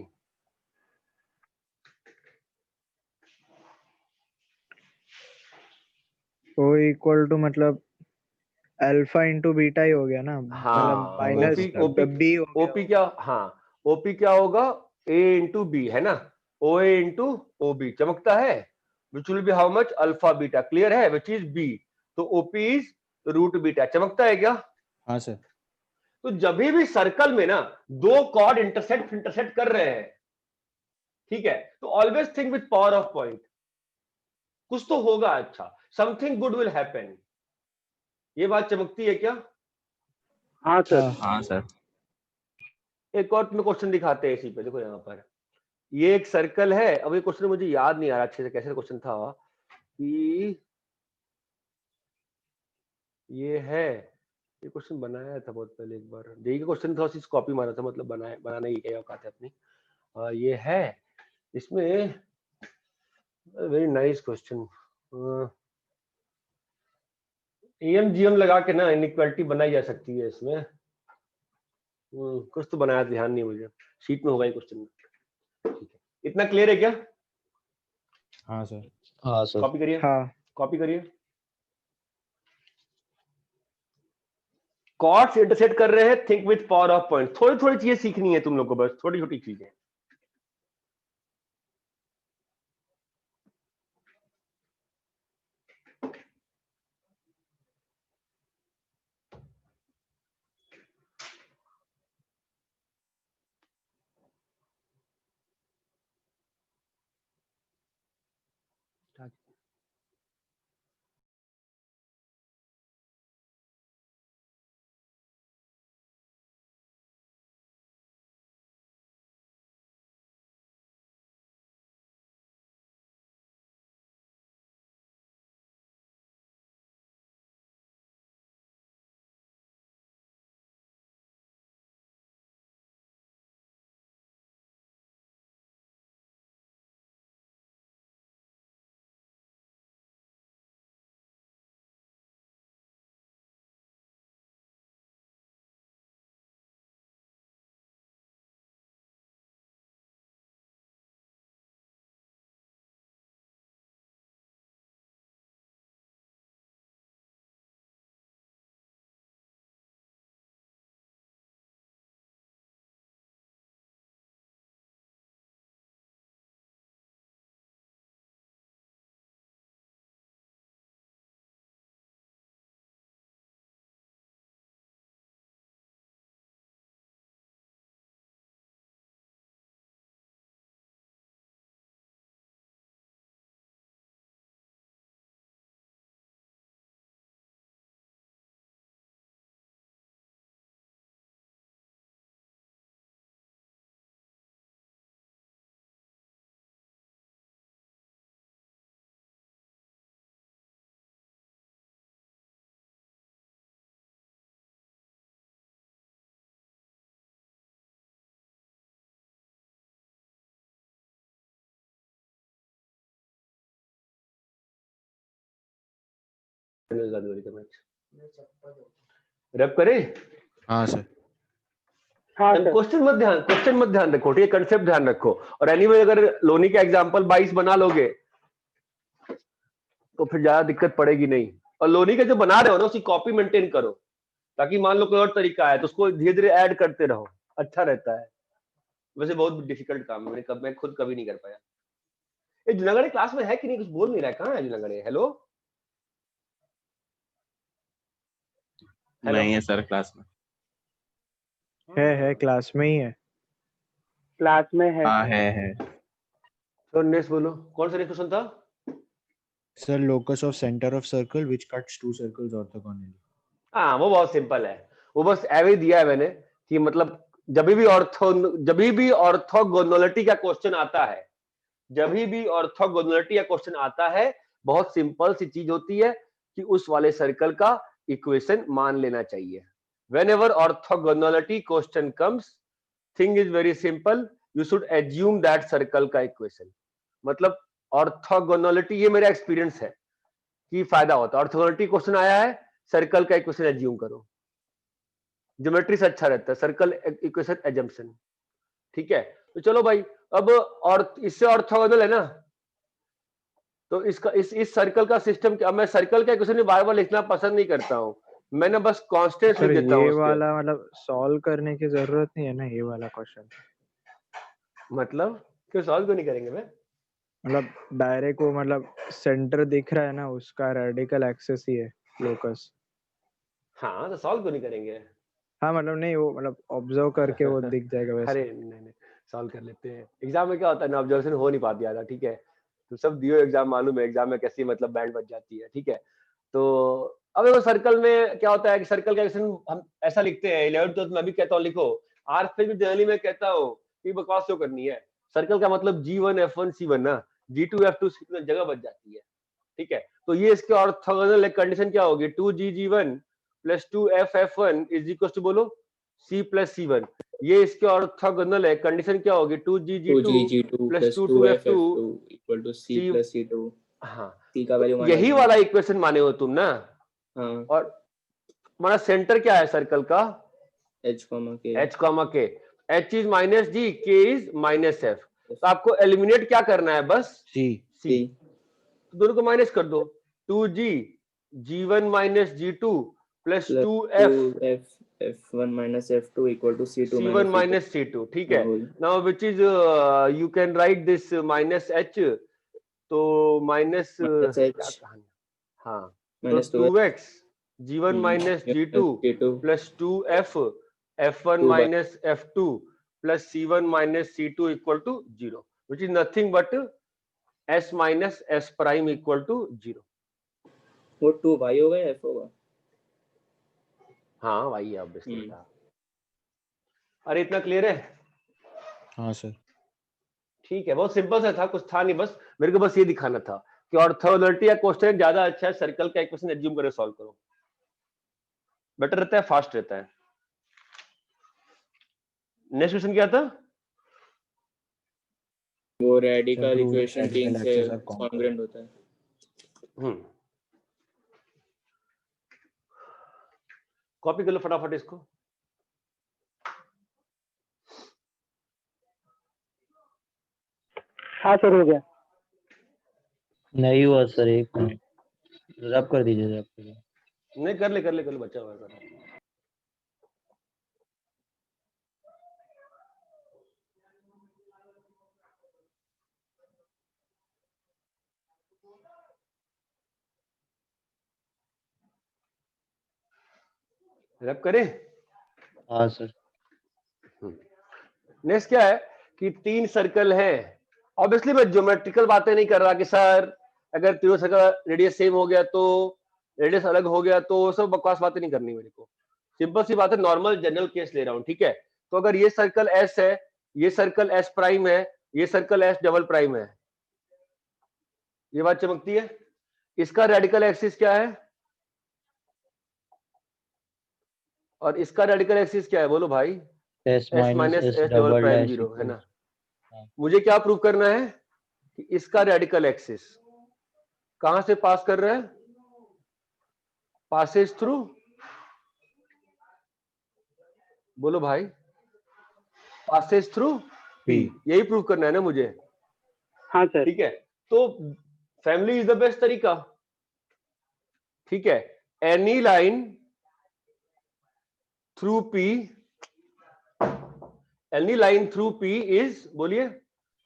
O equal to मतलब अल्फा इंटू बीटा ही हो गया ना, मतलब
हाँ
माइनस
ओपी
B हो गया।
ओपी क्या? हाँ ओपी क्या होगा? ए इंटू बी है ना, ओ ए इंटू ओ बी। चमकता है? Which will be how much? Alpha beta. Clear है? Which is B. तो ओपी इज रूट बीटा। चमकता है क्या?
हाँ सर।
तो जब भी सर्कल में ना दो कॉर्ड इंटरसेक्ट कर रहे हैं, ठीक है, तो always think with power of point. कुछ तो होगा अच्छा, समथिंग गुड विल हैपन। ये बात चमकती है क्या?
हाँ सर।
हाँ
हाँ सर।
एक और तुम्हें क्वेश्चन दिखाते हैं इसी पे, देखो यहाँ पर ये एक सर्कल है। अब ये क्वेश्चन मुझे याद नहीं आ रहा अच्छे से कैसे क्वेश्चन था कि ये है, ये क्वेश्चन बनाया था बहुत पहले एक बार, जेई का क्वेश्चन था, उसी कॉपी मारा था, मतलब बनाने की क्या औकात है अपनी। ये है इसमें, वेरी नाइस क्वेश्चन। एएम लगा के ना इनइक्वालिटी बनाई जा सकती है इसमें। कुछ तो बनाया, ध्यान नहीं मुझे, शीट में होगा ये क्वेश्चन। ठीक है, इतना क्लियर है क्या?
हाँ सर।
हाँ सर।
कॉपी करिए,
हाँ
कॉपी करिए। कॉर्ड्स इंटरसेक्ट कर रहे हैं, think with power of point. थोड़ी थोड़ी चीजें सीखनी है तुम लोग को, बस छोटी छोटी चीजें। रब करे।
हाँ सर।
हाँ सर।
क्वेश्चन मत ध्यान रखो, ठीक है, कंसेप्ट ध्यान रखो। और एनीवे अगर लोनी का एग्जांपल 22 बना लोगे तो फिर ज्यादा दिक्कत पड़ेगी नहीं। और लोनी का जो बना रहे हो ना उसकी कॉपी मेंटेन करो, ताकि मान लो कोई और तरीका है तो उसको धीरे धीरे ऐड करते रहो, अच्छा रहता है। वैसे बहुत डिफिकल्ट काम है, मैं खुद कभी नहीं कर पाया। ये जुनागढ़ क्लास में है कि नहीं, कुछ बोल नहीं रहा है, कहाँ है जुनागढ़? Hello hello.
नहीं है सर क्लास में।
है क्लास में ही है।
क्लास में है।
हाँ है।
तो नेक्स्ट बोलो, कौन सा क्वेश्चन था?
Sir locus of centre of circle which cuts to circles orthogonally.
हाँ वो बहुत सिंपल है, वो बस एवे दिया है मैंने कि मतलब जब भी ऑर्थोगोनलिटी का क्वेश्चन आता है, जब भी ऑर्थोगोनलिटी का क्वेश्चन आता है, बहुत सिंपल सी चीज होती है कि उस वाले सर्कल का इक्वेशन मान लेना चाहिए। whenever orthogonality question comes, thing is very simple, you should assume that circle का इक्वेशन। मतलब ऑर्थोगोनलिटी, ये मेरा एक्सपीरियंस है कि फायदा होता है। ऑर्थोगोनलिटी क्वेश्चन आया है, सर्कल का इक्वेशन एज्यूम करो, ज्योमेट्री से अच्छा रहता है सर्कल इक्वेशन एजम्पशन। ठीक है, तो चलो भाई, अब और इससे ऑर्थोगोनल है ना, तो इसका इस सर्कल का सिस्टम क्या? मैं सर्कल का इक्वेशन बार बार लिखना पसंद नहीं करता हूं, मैंने बस कांस्टेंट लिख
सर
देता हूं
ये
उसके।
वाला मतलब सॉल्व करने की जरूरत नहीं है ना, ये वाला क्वेश्चन।
मतलब क्यों सॉल्व क्यों नहीं करेंगे? मैं
मतलब डायरेक्ट वो मतलब सेंटर दिख रहा है ना, उसका रेडिकल एक्सेस ही है लोकस।
हाँ तो सॉल्व क्यों नहीं करेंगे?
हाँ मतलब नहीं, वो मतलब ऑब्जर्व करके वो दिख जाएगा वैसे।
अरे नहीं, सॉल्व कर लेते हैं। एग्जाम में क्या होता है ना, ऑब्जर्वेशन हो नहीं पाती ज्यादा, ठीक है, तुम सब दियो एग्जाम, मालूम है एग्जाम में कैसी मतलब बैंड बज जाती है, ठीक है। तो अब देखो सर्कल में क्या होता है कि सर्कल का एक्शन हम ऐसा लिखते हैं 11th 12th में भी कहता हूँ लिखो, आज फिर भी जनरली में कहता हूँ कि बकवास क्यों करनी है। सर्कल का मतलब G1 F1 C1 ना, G2 F2 C2 जगह बच जाती है, ठीक है। तो ये इसके ऑर्थोगोनल कंडीशन क्या होगी, 2G1 plus 2F1 is equal to बोलो C प्लस C1। ये इसके ऑर्थोगोनल है, कंडीशन क्या होगी 2G2
2G2
plus
plus
2F2
2F2 equal to C
C।
plus C2।
हाँ,
C का
तो
वैल्यू मान
यही वाला इक्वेशन माने हो तुम ना।
हाँ,
और हमारा सेंटर क्या है सर्कल का,
H, K।
H कॉमा के, H is minus G, K is minus F। तो आपको एलिमिनेट क्या करना है, बस
C।
C। तो दोनों को माइनस कर दो, 2G G1 minus G2 plus 2F
2F F1 minus F2 equal to C2
C1
minus C2।
Minus C2, ठीक है।
वही।
Now which is you can write this minus H, तो माइनस
Minus
क्या
H
कहानी, हाँ तो
minus
2x G1 minus G2
G2
plus 2F F1
2 by
minus F2 plus C1 minus C2 equal to 0, which is nothing but S minus S prime equal to 0।
वो 2y होगा या F होगा?
हाँ भाई ऑब्वियसली था। अरे इतना क्लियर है?
हाँ सर।
ठीक है, बहुत सिंपल सा था, कुछ था नहीं, बस मेरे को बस ये दिखाना था कि ऑर्थोगोनैलिटी या क्वेश्चन ज्यादा अच्छा है सर्कल का इक्वेशन एज्यूम करके सॉल्व करो, बेटर रहता है, फास्ट रहता है। नेक्स्ट क्वेश्चन क्या था?
वो रेडिकल
prove
इक्वेशन
radical
3 से
axes are congruent।
कॉन्ग्रुएंट होता है।
कॉपी कर लो फटाफट इसको।
हाँ सर हो गया।
नहीं हुआ सर, एक मिनट रब कर दीजिए, रब कर दीजिए।
नहीं कर ले बच्चा हुआ है। रब करे।
हाँ सर।
नेक्स्ट क्या है कि 3 सर्कल है, ऑब्वियसली मैं ज्योमेट्रिकल बातें नहीं कर रहा कि सर अगर तीनों सर्कल रेडियस सेम हो गया तो रेडियस अलग हो गया, तो सब बकवास बातें नहीं करनी मेरे को। सिंपल सी बात है, नॉर्मल जनरल केस ले रहा हूं, ठीक है। तो अगर ये सर्कल S है, ये सर्कल S प्राइम है, ये सर्कल S डबल प्राइम है, ये बात चमकती है। इसका रेडिकल एक्सिस क्या है और इसका रेडिकल एक्सिस क्या है, बोलो भाई।
S
S minus
S
S double
double
prime
dash
0 है ना।
हाँ।
मुझे क्या प्रूव करना है कि इसका रेडिकल एक्सिस कहां से पास कर रहा है, पासेज थ्रू, बोलो भाई, पासेज थ्रू P। यही प्रूव करना है ना मुझे।
हाँ सर।
ठीक है, तो फैमिली इज द बेस्ट तरीका, ठीक है। Any line through P, any line through P is, बोलिए,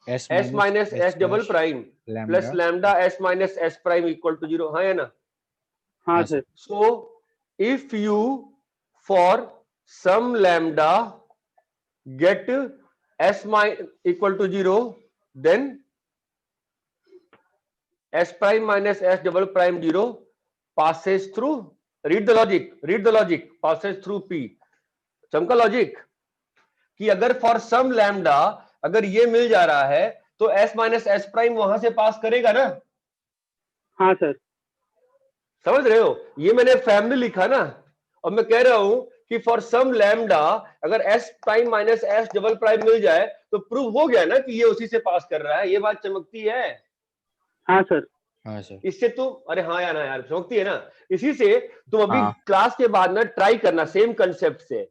S minus S double prime plus lambda S minus S prime equal to 0, हाँ है ना।
हाँ sir.
So if you for some lambda get S equal to 0, then S prime minus S double prime 0 passes through, read the logic, passes through P। चमका लॉजिक कि अगर फॉर सम लैम्डा अगर ये मिल जा रहा है तो S माइनस S प्राइम वहां से पास करेगा ना।
हाँ सर।
समझ रहे हो, ये मैंने फैमिली लिखा ना, और मैं कह रहा हूं कि फॉर सम लैम्डा अगर S prime minus S double prime मिल जाए तो प्रूव हो गया ना कि ये उसी से पास कर रहा है। ये बात चमकती है।
हाँ सर।
हाँ सर।
इससे तुम, अरे हाँ या ना यार, चमकती है ना। इसी से तुम अभी
हाँ।
क्लास के बाद ना ट्राई करना सेम कंसेप्ट से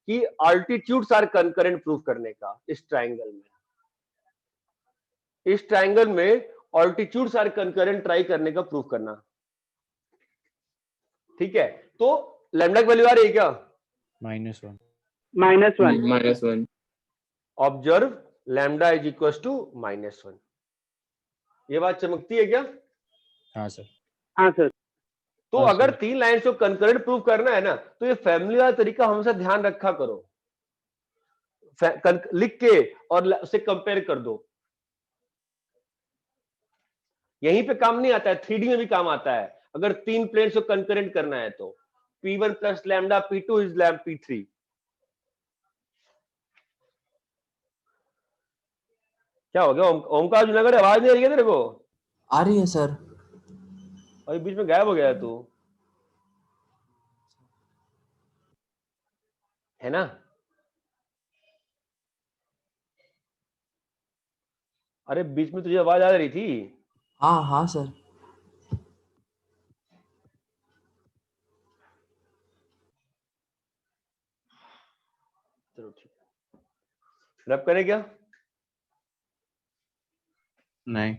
कि अल्टीट्यूड्स आर कंकरेंट प्रूव करने का। इस ट्राइंगल में अल्टीट्यूड्स आर कंकरेंट ट्राई करने का प्रूव करना, ठीक है। तो लैम्डा की वैल्यू आ रही है क्या,
-1
-1।
Observe lambda is equal to -1। ये बात चमकती है क्या।
हाँ सर।
हाँ सर।
तो
हाँ,
अगर
सर।
3 लाइन को कंकरेंट प्रूव करना है ना, तो ये फैमिली वाला तरीका हमेशा ध्यान रखा करो, लिख के और उसे कंपेयर कर दो। यहीं पे काम नहीं आता है, 3D में भी काम आता है अगर 3 प्लेन्स को कंकरेंट करना है तो। P1 plus lambda P2 is lambda P3। क्या हो गया ओमकार जुनागढ़, आवाज नहीं आ रही है तेरे को?
आ रही है सर।
अभी बीच में गायब हो गया है तू, है ना? अरे बीच में तुझे आवाज आ रही थी।
हाँ हाँ सर।
चलो ठीक है, रब करें क्या?
नहीं।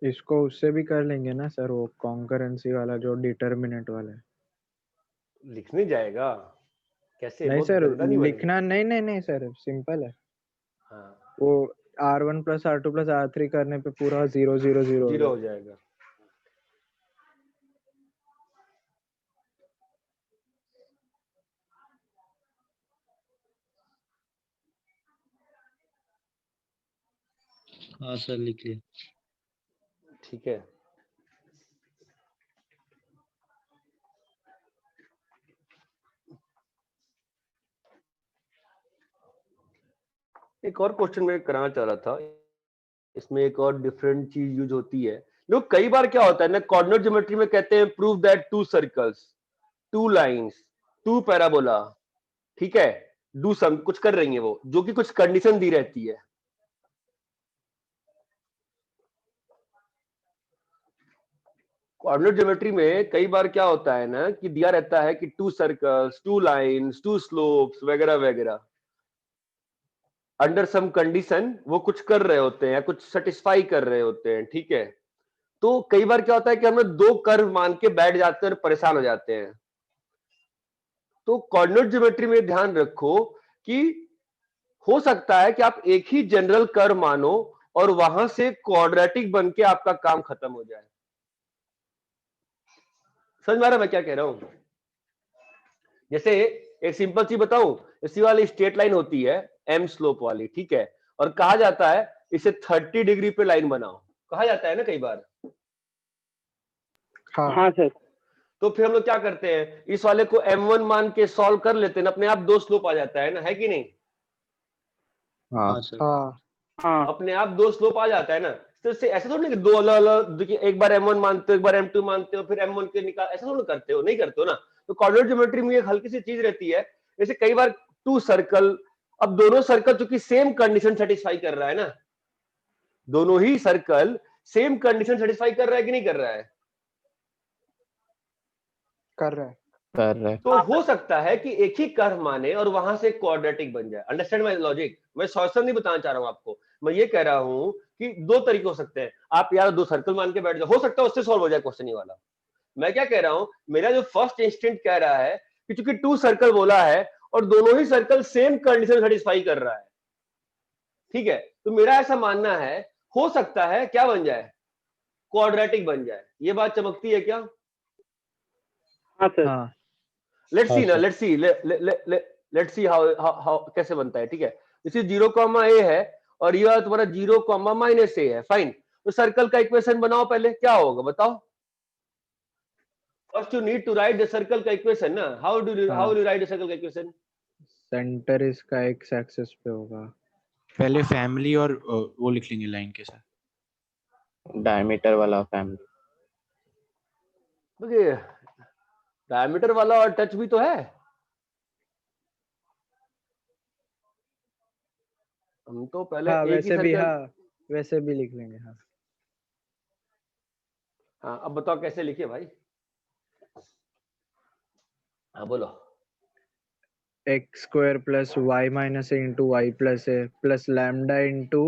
इसको उससे भी कर लेंगे ना सर, वो कॉन्करेंसी वाला जो डिटर्मिनेंट वाला है।
लिखने जाएगा कैसे?
नहीं
बहुत
सर,
गंदा नहीं बनेगा?
लिखना नहीं नहीं नहीं सर, सिंपल है
हाँ,
वो। R1 plus R2 plus R3 करने पे पूरा 0 0 0
जीरो हो जाएगा।
हाँ सर लिख लिया।
ठीक है, एक और क्वेश्चन मैं कराना चाह रहा था। इसमें एक और डिफरेंट चीज यूज होती है। लोग कई बार क्या होता है ना, कोऑर्डिनेट ज्योमेट्री में कहते हैं prove that 2 circles, 2 lines, 2 parabola, ठीक है, डू सम, कुछ कर रही है वो, जो कि कुछ कंडीशन दी रहती है। कोऑर्डिनेट ज्योमेट्री में कई बार क्या होता है ना कि दिया रहता है कि 2 सर्कल्स, 2 लाइंस, 2 स्लोप्स वगैरह वगैरह, अंडर सम कंडीशन वो कुछ कर रहे होते हैं या कुछ सेटिस्फाई कर रहे होते हैं, ठीक है। तो कई बार क्या होता है कि हमें 2 कर्व मान के बैठ जाते हैं और परेशान हो जाते हैं। तो कोऑर्डिनेट ज्योमेट्री में ध्यान रखो कि हो सकता है कि आप एक ही जनरल कर्व मानो और वहां से क्वाड्रेटिक बन के आपका काम खत्म हो जाए। समझ में आ रहा है मैं क्या कह रहा हूं? जैसे एक सिंपल सी बताऊं, इसी वाली स्ट्रेट लाइन होती है एम स्लोप वाली, ठीक है, और कहा जाता है इसे 30 डिग्री पे लाइन बनाओ, कहा जाता है ना कई बार।
हाँ सर।
तो फिर हम लोग क्या करते हैं, इस वाले को M1 मान के सॉल्व कर लेते हैं, अपने आप 2 स्लोप आ जाता है ना, है कि नहीं?
हाँ
हाँ सर।
हाँ
हाँ
अपने आप 2 स्लोप आ जाता है ना। तो इससे ऐसा थोड़ी कि 2 अलग अलग, देखिए एक बार M1 मानते हो, एक बार M2 मानते हो, फिर M1 के निकाल, ऐसा थोड़ी करते हो, नहीं करते हो ना। तो कोऑर्डिनेट ज्योमेट्री में एक हल्की सी चीज रहती है, जैसे कई बार 2 सर्कल, अब दोनों सर्कल चूंकि सेम कंडीशन सेटिस्फाई कर रहा है ना, दोनों ही सर्कल सेम कंडीशन सेटिस्फाई कर रहा है कि नहीं कर रहा है?
कर रहा है।
कर रहे।
तो हो सकता है कि एक ही कर्व माने और वहां से क्वाड्रेटिक बन जाए। Understand my logic? मैं सॉल्यूशन नहीं बताना चाह रहा हूं आपको, मैं ये कह रहा हूं कि 2 तरीके हो सकते हैं। आप यार 2 सर्कल मान के बैठ जाओ, हो सकता है उससे सॉल्व हो जाए क्वेश्चन ये वाला। मैं क्या कह रहा हूं, मेरा जो फर्स्ट इंस्टेंट कह रहा है कि चूंकि 2 सर्कल बोला है और दोनों ही सर्कल सेम कंडीशन सेटिस्फाई कर रहा है, ठीक है, तो मेरा ऐसा मानना है हो सकता है क्या बन जाए, क्वाड्रेटिक बन जाए। ये बात चमकती है क्या?
हाँ सर।
हाँ
लेट्स
हाँ
सी ना,
सर।
लेट्स सी हाउ कैसे बनता है, ठीक है। इसे 0, a है और यह तुम्हारा 0, -a है, फाइन। तो सर्कल का इक्वेशन बनाओ पहले, क्या होगा बताओ? First you need to write the circle का इक्वेशन ना। How will you write the circle का इक्वेशन?
सेंटर इसका एक्स एक्सिस पे होगा।
पहले फैमिली और वो लिख लेंगे लाइन के साथ।
डायमीटर वाला फैमिली।
देखिए डायमीटर वाला और टच भी तो है, हम तो पहले
हाँ
एक ही
वैसे भी,
सर्कल।
हाँ वैसे भी लिख लेंगे। हाँ
हाँ अब बताओ कैसे लिखे भाई? हाँ बोलो।
x square plus Y minus A into Y plus A plus lambda into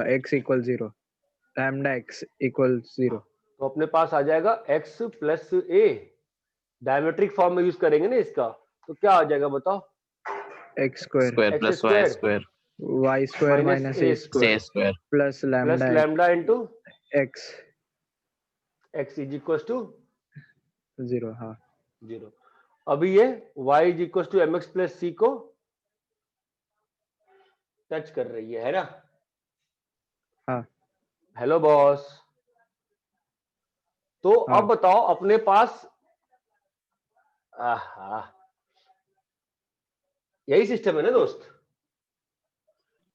X equal 0, lambda X equal 0।
तो अपने पास आ जाएगा x plus A, diametric form में यूज करेंगे ना इसका, तो क्या आ जाएगा बताओ?
x square
square
x
plus Y
square
square
y square
minus
minus
a
a
से
square
square
plus
plus
lambda
lambda into
x
x is equals to
0. हाँ
0। अभी ये y is equals to mx plus c को टच कर रही है ना?
हाँ
हेलो बॉस। तो
हाँ
अब बताओ अपने पास आहा, यही सिस्टम है ना दोस्त?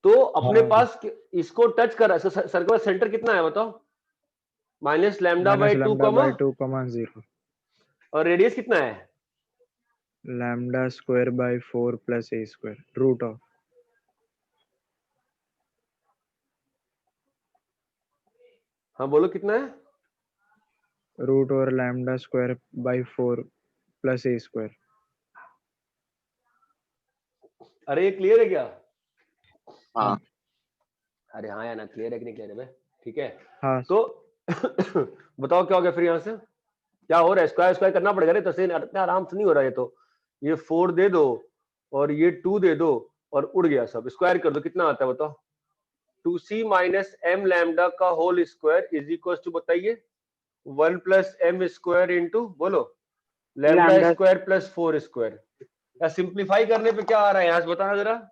तो अपने
हाँ
पास इसको टच कर रहा है, सर्कल का सेंटर कितना है बताओ? Minus lambda
minus
by 2
lambda
कमा,
by 2 comma 0
और रेडियस कितना है?
lambda square by 4 plus a square root of
हाँ बोलो कितना है?
root over lambda square by 4 plus a square.
अरे ये क्लियर है क्या?
हाँ
अरे हाँ या ना, क्लियर है कि नहीं क्लियर है भाई? ठीक है
हाँ
तो बताओ क्या हो गया फिर यहाँ से? क्या हो रहा है? स्क्वायर स्क्वायर करना पड़ेगा रे, तो से इतना आराम से नहीं हो रहा है। तो ये 4 दे दो और ये 2 दे दो और उड़ गया सब। स्क्वायर कर दो, कितना आता है बताओ? 2c माइनस एम लैम्डा का whole square is equal to, बताइए, 1 प्लस एम स्क्वायर इंटू, बोलो, lambda
lambda
square plus 4 square. या सिंप्लीफाई करने पे क्या आ रहा है यहाँ से बताना जरा?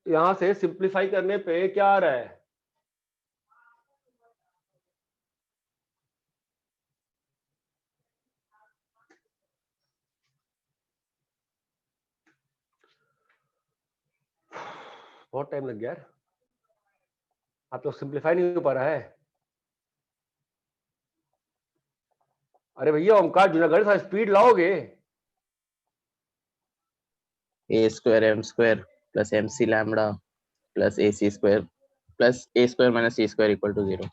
यहाँ से सिंप्लीफाई करने पे क्या आ रहा है? बहुत टाइम लग गया यार, आप लोग सिंप्लीफाई नहीं हो पा रहा है। अरे भैया ओमकार जूनागढ़ सा स्पीड लाओगे।
A square M square plus M C lambda plus A C square plus A square minus C square equal to 0।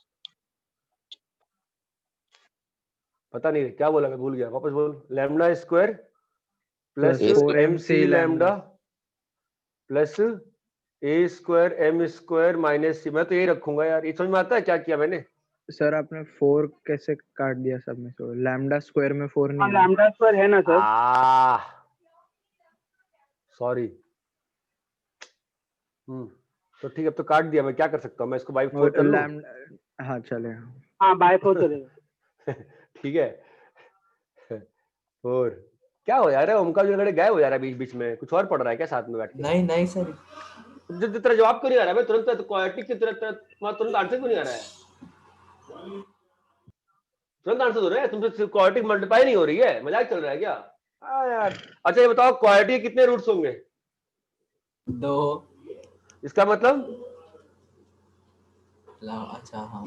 पता नहीं क्या बोला, मैं भूल गया, वापस बोल। Lambda square plus
plus
A
4
M C
mc
lambda
lambda
plus A square M square minus सी। मैं तो यही रखूंगा यार, ये समझ में आता है क्या किया मैंने?
सर आपने 4 कैसे काट दिया सब में से? लैम्डा स्क्वायर में 4 नहीं
हाँ
है ना?
लैम्डा स्क्वायर है ना सर?
सॉरी। तो ठीक है, अब तो काट दिया, मैं क्या कर सकता हूँ? मैं इसको बाई 4 कर लूं?
लैम्डा हाँ चले
हाँ बाय 4 चलेगा।
ठीक है 4 क्या हो यार? ओमकार जूनागढ़ गायब हो जा रहा है बीच बीच में, कुछ और पढ़ रहा है क्या साथ में बैठ के?
नहीं नहीं सर
जो तेरा जवाब क्यों नहीं आ रहा है? तुरंत क्वाड्रेटिक की तुरंत आंसर क्यों नहीं आ रहा है? तुरंत आंसर हो रहा है, तुमसे क्वाड्रेटिक मल्टीप्लाई नहीं हो रही है, मजाक चल रहा है क्या? यार अच्छा ये बताओ, क्वाड्रेटिक के कितने रूट्स होंगे?
2
इसका मतलब?
अच्छा हाँ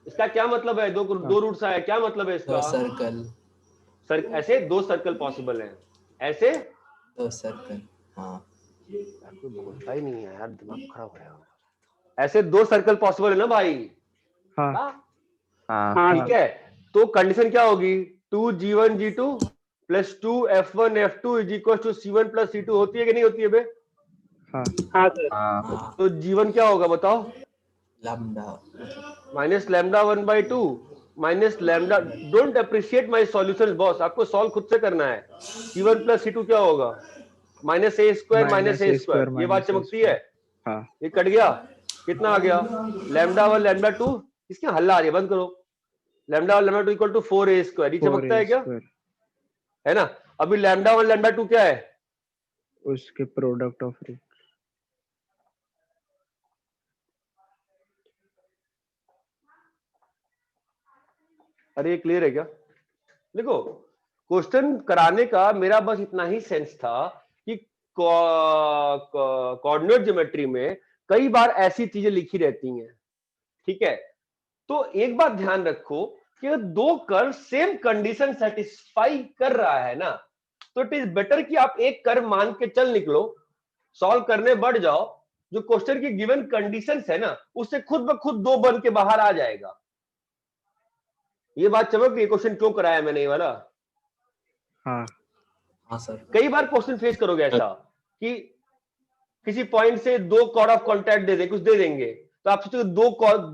इसका क्या मतलब है? दो रूट्स आए, क्या मतलब है इसका?
2 सर्कल
ऐसे 2 सर्कल पॉसिबल हैं, ऐसे
2 सर्कल हाँ
यार कोई बोलता ही नहीं है यार, दिमाग खराब हो रहा है। ऐसे 2 सर्कल पॉसिबल है ना भाई?
हाँ
हाँ
हाँ
हाँ
ठीक है, तो कंडीशन क्या होगी? 2g1 g2 plus 2f1 f2 is equal to c1 plus c2 होती है कि नहीं होती है बे?
हाँ
हाँ सर।
हाँ
हाँ
तो g1 क्या होगा बताओ?
Lambda
minus lambda 1/2 minus lambda. Don't appreciate my solution boss, आपको सॉल्व खुद से करना है। c1 प्लस c2 क्या होगा? Minus A square minus A square. ये बात चमकती है?
हाँ
ये कट गया, कितना आ गया? Lambda 1 lambda 2। इसके हल्ला आ रही है, बंद करो। Lambda 1 lambda 2 equal to 4a square. ये चमकता है क्या? है ना? अभी लैम्डा 1 लैम्डा 2 क्या है?
उसके प्रोडक्ट ऑफ रूट।
अरे क्लियर है क्या? देखो क्वेश्चन कराने का मेरा बस इतना ही सेंस था कि कोऑर्डिनेट ज्योमेट्री में कई बार ऐसी चीजें लिखी रहती हैं, ठीक है? तो एक बात ध्यान रखो कि दो कर्व सेम कंडीशन सेटिस्फाई कर रहा है ना, तो इट इज बेटर कि आप एक कर्व मान के चल निकलो, सॉल्व करने बढ़ जाओ, जो क्वेश्चन की गिवन कंडीशंस है ना उससे खुद ब खुद 2 बन के बाहर आ जाएगा। ये बात चमक गई? क्वेश्चन क्यों कराया मैंने ये वाला?
हाँ
हाँ सर
कई बार क्वेश्चन फेस करोगे ऐसा कि किसी पॉइंट से 2 कॉर्ड ऑफ कांटेक्ट दे दे, कुछ दे देंगे, तो आप सोचोगे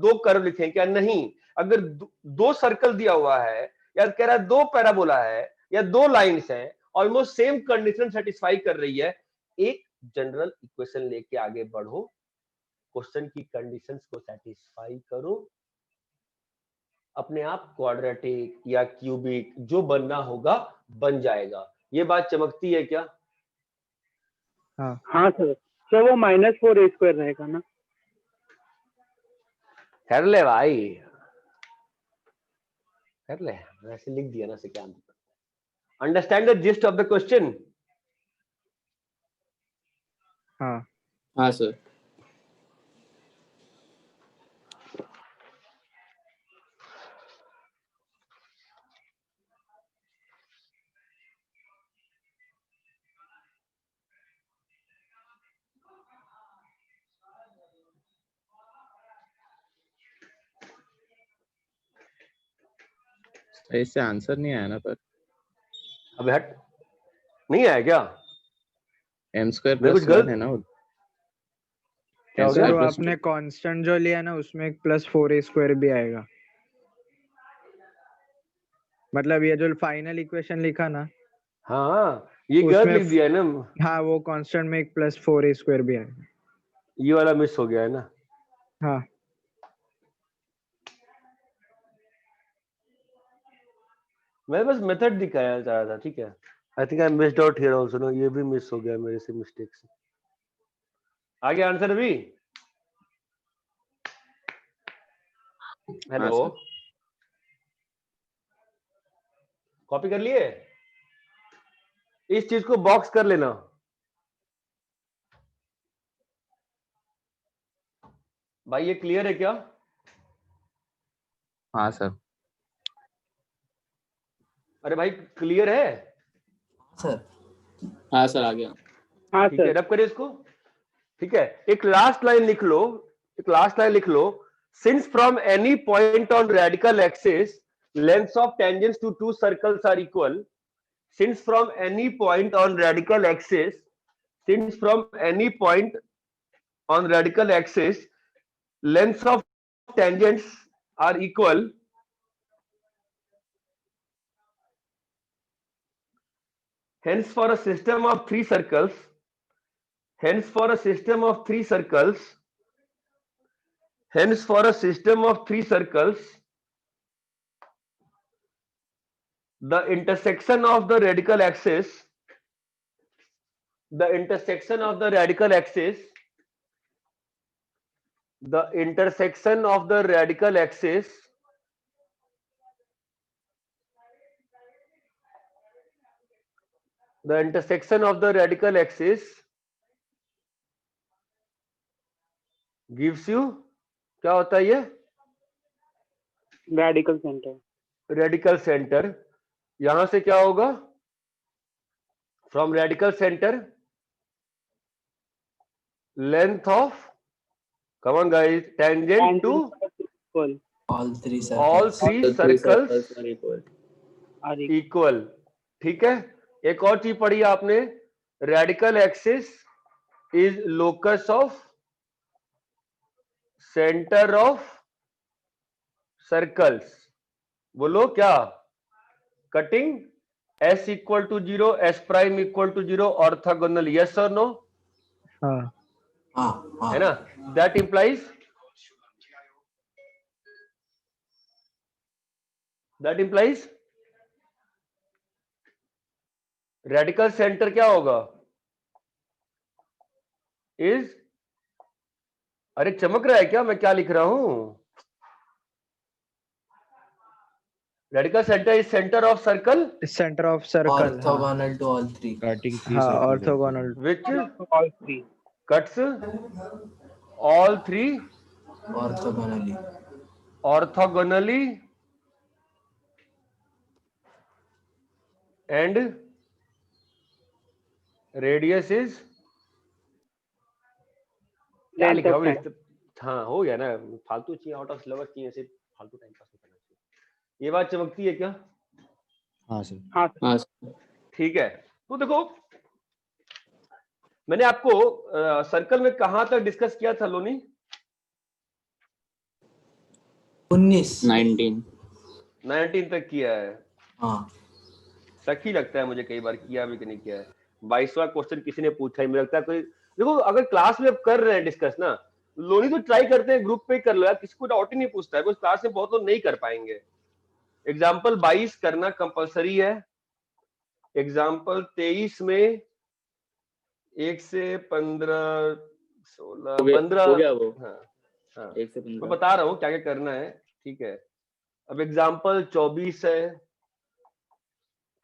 दो कर्व लिखें क्या? नहीं, अगर दो सर्कल दिया हुआ है या कह रहा है दो पैराबोला है या दो लाइंस हैं, ऑलमोस्ट सेम कंडीशन सेटिस्फाई कर रही है, एक जनरल इक्वेशन लेके आगे बढ़ो, क्वेश्चन की कंडीशंस को सेटिस्फाई करो, अपने आप क्वाड्रेटिक या क्यूबिक जो बनना होगा बन जाएगा। ये बात चमकती है क्या?
हाँ सर। सर वो -4a² रहेगा ना?
कर ले भाई, कर ले, वैसे लिख दिया ना, से क्या understand the gist of the question?
हाँ
हाँ सर।
इससे आंसर नहीं आया ना, पर
अबे हट, नहीं आया क्या?
m²
मैं कुछ
+ 1
गलत
है ना वो।
क्या हो
सर
गया?
वो आपने कांस्टेंट जो लिया ना उसमें एक +4a² भी आएगा। मतलब ये जो फाइनल इक्वेशन लिखा ना,
हाँ ये गलत
उसमें
लिख दिया है ना,
हाँ वो कांस्टेंट में एक +4a² भी आएगा।
ये वाला मिस हो गया है ना।
हाँ
मैं बस मेथड दिखाया जा रहा था, ठीक है। I think I missed out here also, no ये भी मिस हो गया मेरे से, मिस्टेक से। आगे आंसर अभी। हेलो,
हाँ,
कॉपी कर लिए? इस चीज को बॉक्स कर लेना। भाई ये क्लियर है क्या?
हाँ सर।
अरे भाई क्लियर है?
सर
हाँ सर, आ गया।
हाँ
ठीक है,
सर।
रब करें इसको। ठीक है, एक लास्ट लाइन लिख लो, एक लास्ट लाइन लिख लो। Since from any point on radical axis lengths of tangents to two circles are equal. Since from any point on radical axis, since from any point on radical axis lengths of tangents are equal, hence for a system of three circles, hence for a system of three circles, hence for a system of three circles, the intersection of the radical axis, the intersection of the radical axis, the intersection of the radical axis the intersection of the radical axis gives you, क्या होता है ये?
Radical centre.
Radical centre. यहां से क्या होगा? From radical centre length of, come on guys, tangent to
all three
all
circles.
three
The three
circles
are equal.
equal। ठीक है, एक और चीज पढ़ी आपने, radical axis is locus of centre of circles. बोलो क्या? Cutting s equal to 0, s prime equal to 0, orthogonal, yes और नो?
हाँ
हाँ
है ना? That implies, that implies radical centre क्या होगा? इज, अरे चमक रहा है क्या मैं क्या लिख रहा हूं? Radical centre is centre of circle
centre of circle.
orthogonal to all three.
Cutting three
हाँ
circles.
Orthogonal.
Which
all three.
Cuts all three
Orthogonally.
Orthogonally and radius is, क्या लिख रहा हूँ? हाँ हो गया ना, फालतू चाहिए, आउट ऑफ सिलेबस चाहिए, ऐसे फालतू टाइम पास नहीं करना चाहिए। ये बात चमकती है क्या?
हाँ सर।
हाँ सर।
हाँ सर।
ठीक है, तो देखो मैंने आपको सर्कल में कहां तक डिस्कस किया था लोनी?
19।
19 तक किया है,
हाँ
तक ही लगता है मुझे, कई बार किया भी कि नहीं किया है। 22वां क्वेश्चन किसी ने पूछा ही, मुझे लगता है कोई, देखो अगर क्लास में अब कर रहे हैं डिस्कस ना, लोनी तो ट्राई करते हैं ग्रुप पे ही कर लो यार, किसी को डाउट ही नहीं पूछता है, बिकॉज क्लास में बहुत लोग नहीं कर पाएंगे। एग्जाम्पल 22 करना कंपलसरी है। एग्जाम्पल 23 में 1 से 15 16 15
हो गया वो।
हाँ हाँ
1 से
मैं
15
बता रहा हूँ क्या क्या करना है, ठीक है। अब एग्जाम्पल 24 है,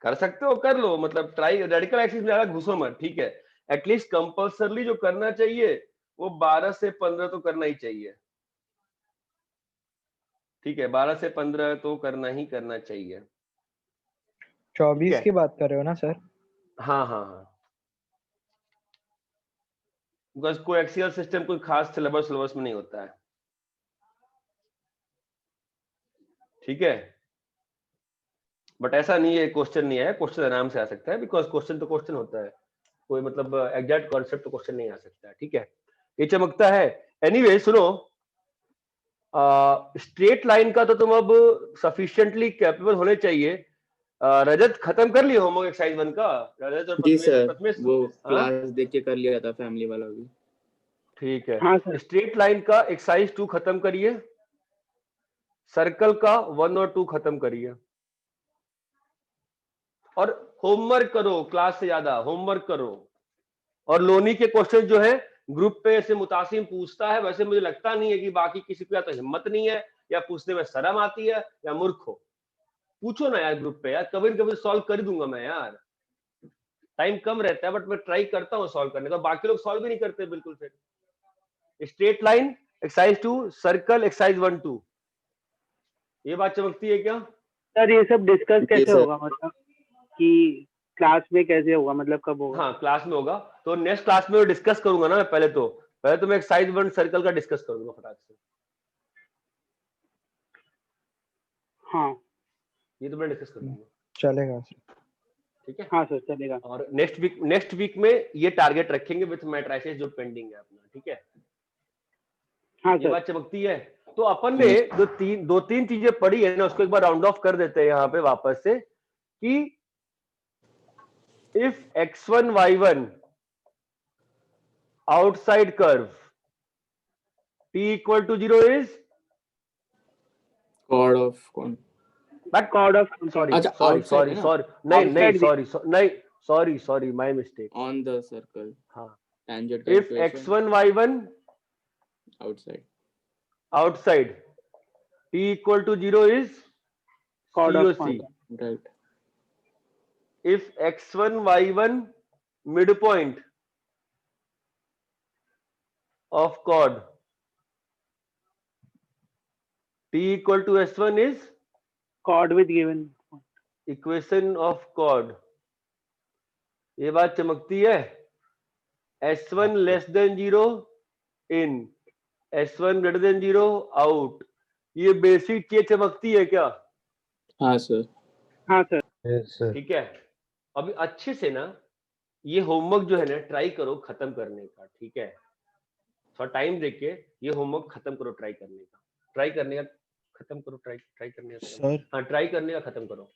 कर सकते हो कर लो, मतलब ट्राई, रेडिकल एक्सिस में ज्यादा घुसो मत, ठीक है। एटलीस्ट कंपल्सरली जो करना चाहिए वो 12 से 15 तो करना ही चाहिए, ठीक है। 12 से 15 तो करना ही करना चाहिए, ठीक
24
है।
की बात कर रहे हो ना सर?
हाँ हाँ हाँ, बिकॉज कोएक्सियल सिस्टम कोई खास सिलेबस में नहीं होता है, ठीक है। बट ऐसा नहीं है क्वेश्चन नहीं है, क्वेश्चन आराम से आ सकता है, बिकॉज क्वेश्चन तो क्वेश्चन होता है, कोई मतलब एग्जैक्ट कॉन्सेप्ट तो क्वेश्चन नहीं आ सकता है, ठीक है। ये चमकता है। एनीवे सुनो, स्ट्रेट लाइन का तो तुम अब सफिशिएंटली कैपेबल होने चाहिए। रजत खत्म कर लिए होमवर्क एक्सरसाइज 1 का? रजत और
जी
प्रथमेश,
सर,
प्रथमेश
वो
हाँ
क्लास देख के कर लिया था फैमिली वाला भी।
ठीक है।
हाँ सर।
स्ट्रेट लाइन का एक्सरसाइज 2 खत्म करिए, सर्कल का 1 और 2 खत्म करिए, और होमवर्क करो, क्लास से ज्यादा होमवर्क करो। और लोनी के क्वेश्चन जो है ग्रुप पे ऐसे मुतासिम पूछता है, वैसे मुझे लगता नहीं है कि बाकी किसी को या तो हिम्मत नहीं है, या पूछने में शर्म आती है, या मूर्ख हो। पूछो ना यार ग्रुप पे यार, कभी न कभी सॉल्व कर दूंगा मैं यार, टाइम कम रहता है बट मैं ट्राई करता हूँ सॉल्व करने का, बाकी लोग सॉल्व भी नहीं करते बिल्कुल। फिर straight line exercise 2, circle exercise 1 2, ये बात चमकती है क्या?
सर ये सब डिस्कस
जी
कैसे
सर।
होगा, मतलब कि क्लास में कैसे होगा, मतलब कब होगा?
हाँ क्लास में होगा, तो नेक्स्ट क्लास में डिस्कस करूंगा ना मैं, पहले तो मैं एक्सरसाइज 1 सर्कल का डिस्कस करूंगा फटाक से,
हाँ
ये तो मैं डिस्कस कर दूंगा,
चलेगा सर।
ठीक है।
हाँ सर चलेगा।
और नेक्स्ट वीक में ये टारगेट रखेंगे विथ मैट्रिसेस जो पेंडिंग है अपना, ठीक है।
हाँ
ये
सर।
बात चमकती है। तो अपन ने दो तीन चीजें पढ़ी है ना, उसको एक बार राउंड ऑफ कर देते हैं यहाँ पे वापस से, कि if x1 y1 outside curve t equal to 0 is
chord of कौन?
कॉर्ड ऑफ
सॉरी
अच्छा,
सॉरी
outside
सॉरी
है ना?
सॉरी नहीं नहीं
Outside
सॉरी नहीं sorry my mistake.
On the circle,
हाँ,
tangent
if
calculation
x1 y1
outside.
outside t equal to 0 is
chord of
COC.
Point.
Right.
If x1 y1 midpoint of chord t equal to s1 is
cord with given.
equation of chord। ये बात चमकती है। s1 less than 0 in, s1 greater than 0 out। ये बेसिक चीज चमकती है क्या?
हाँ सर।
हाँ सर।
Yes sir.
ठीक है। अभी अच्छे से ना ये होमवर्क जो है ना ट्राई करो खत्म करने का, ठीक है। थोड़ा टाइम देके ये होमवर्क खत्म करो, ट्राई करने का खत्म करो, ट्राई करने का
सर
हाँ ट्राई करने का खत्म करो।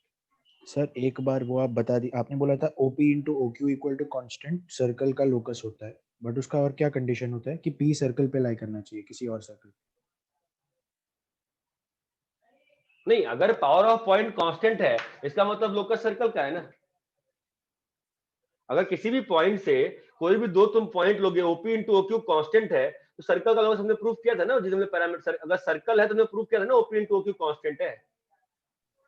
सर एक बार वो आप बता दी, आपने बोला था OP into OQ equal to constant circle का लोकस होता है, बट उसका और क्या कंडीशन होता है कि P सर्कल पे लाई करना चाहिए किसी और सर्कल?
नहीं, अगर पावर ऑफ पॉइंट कांस्टेंट है इसका मतलब लोकस सर्कल का है ना। अगर किसी भी पॉइंट से कोई भी दो तुम पॉइंट लोगे, OP इंटू OQ कांस्टेंट है, तो सर्कल का लोकस हमने प्रूव किया था ना, जिस हमने पैरामीटर, अगर सर्कल है तो हमने प्रूव किया था ना OP इंटू OQ कांस्टेंट है।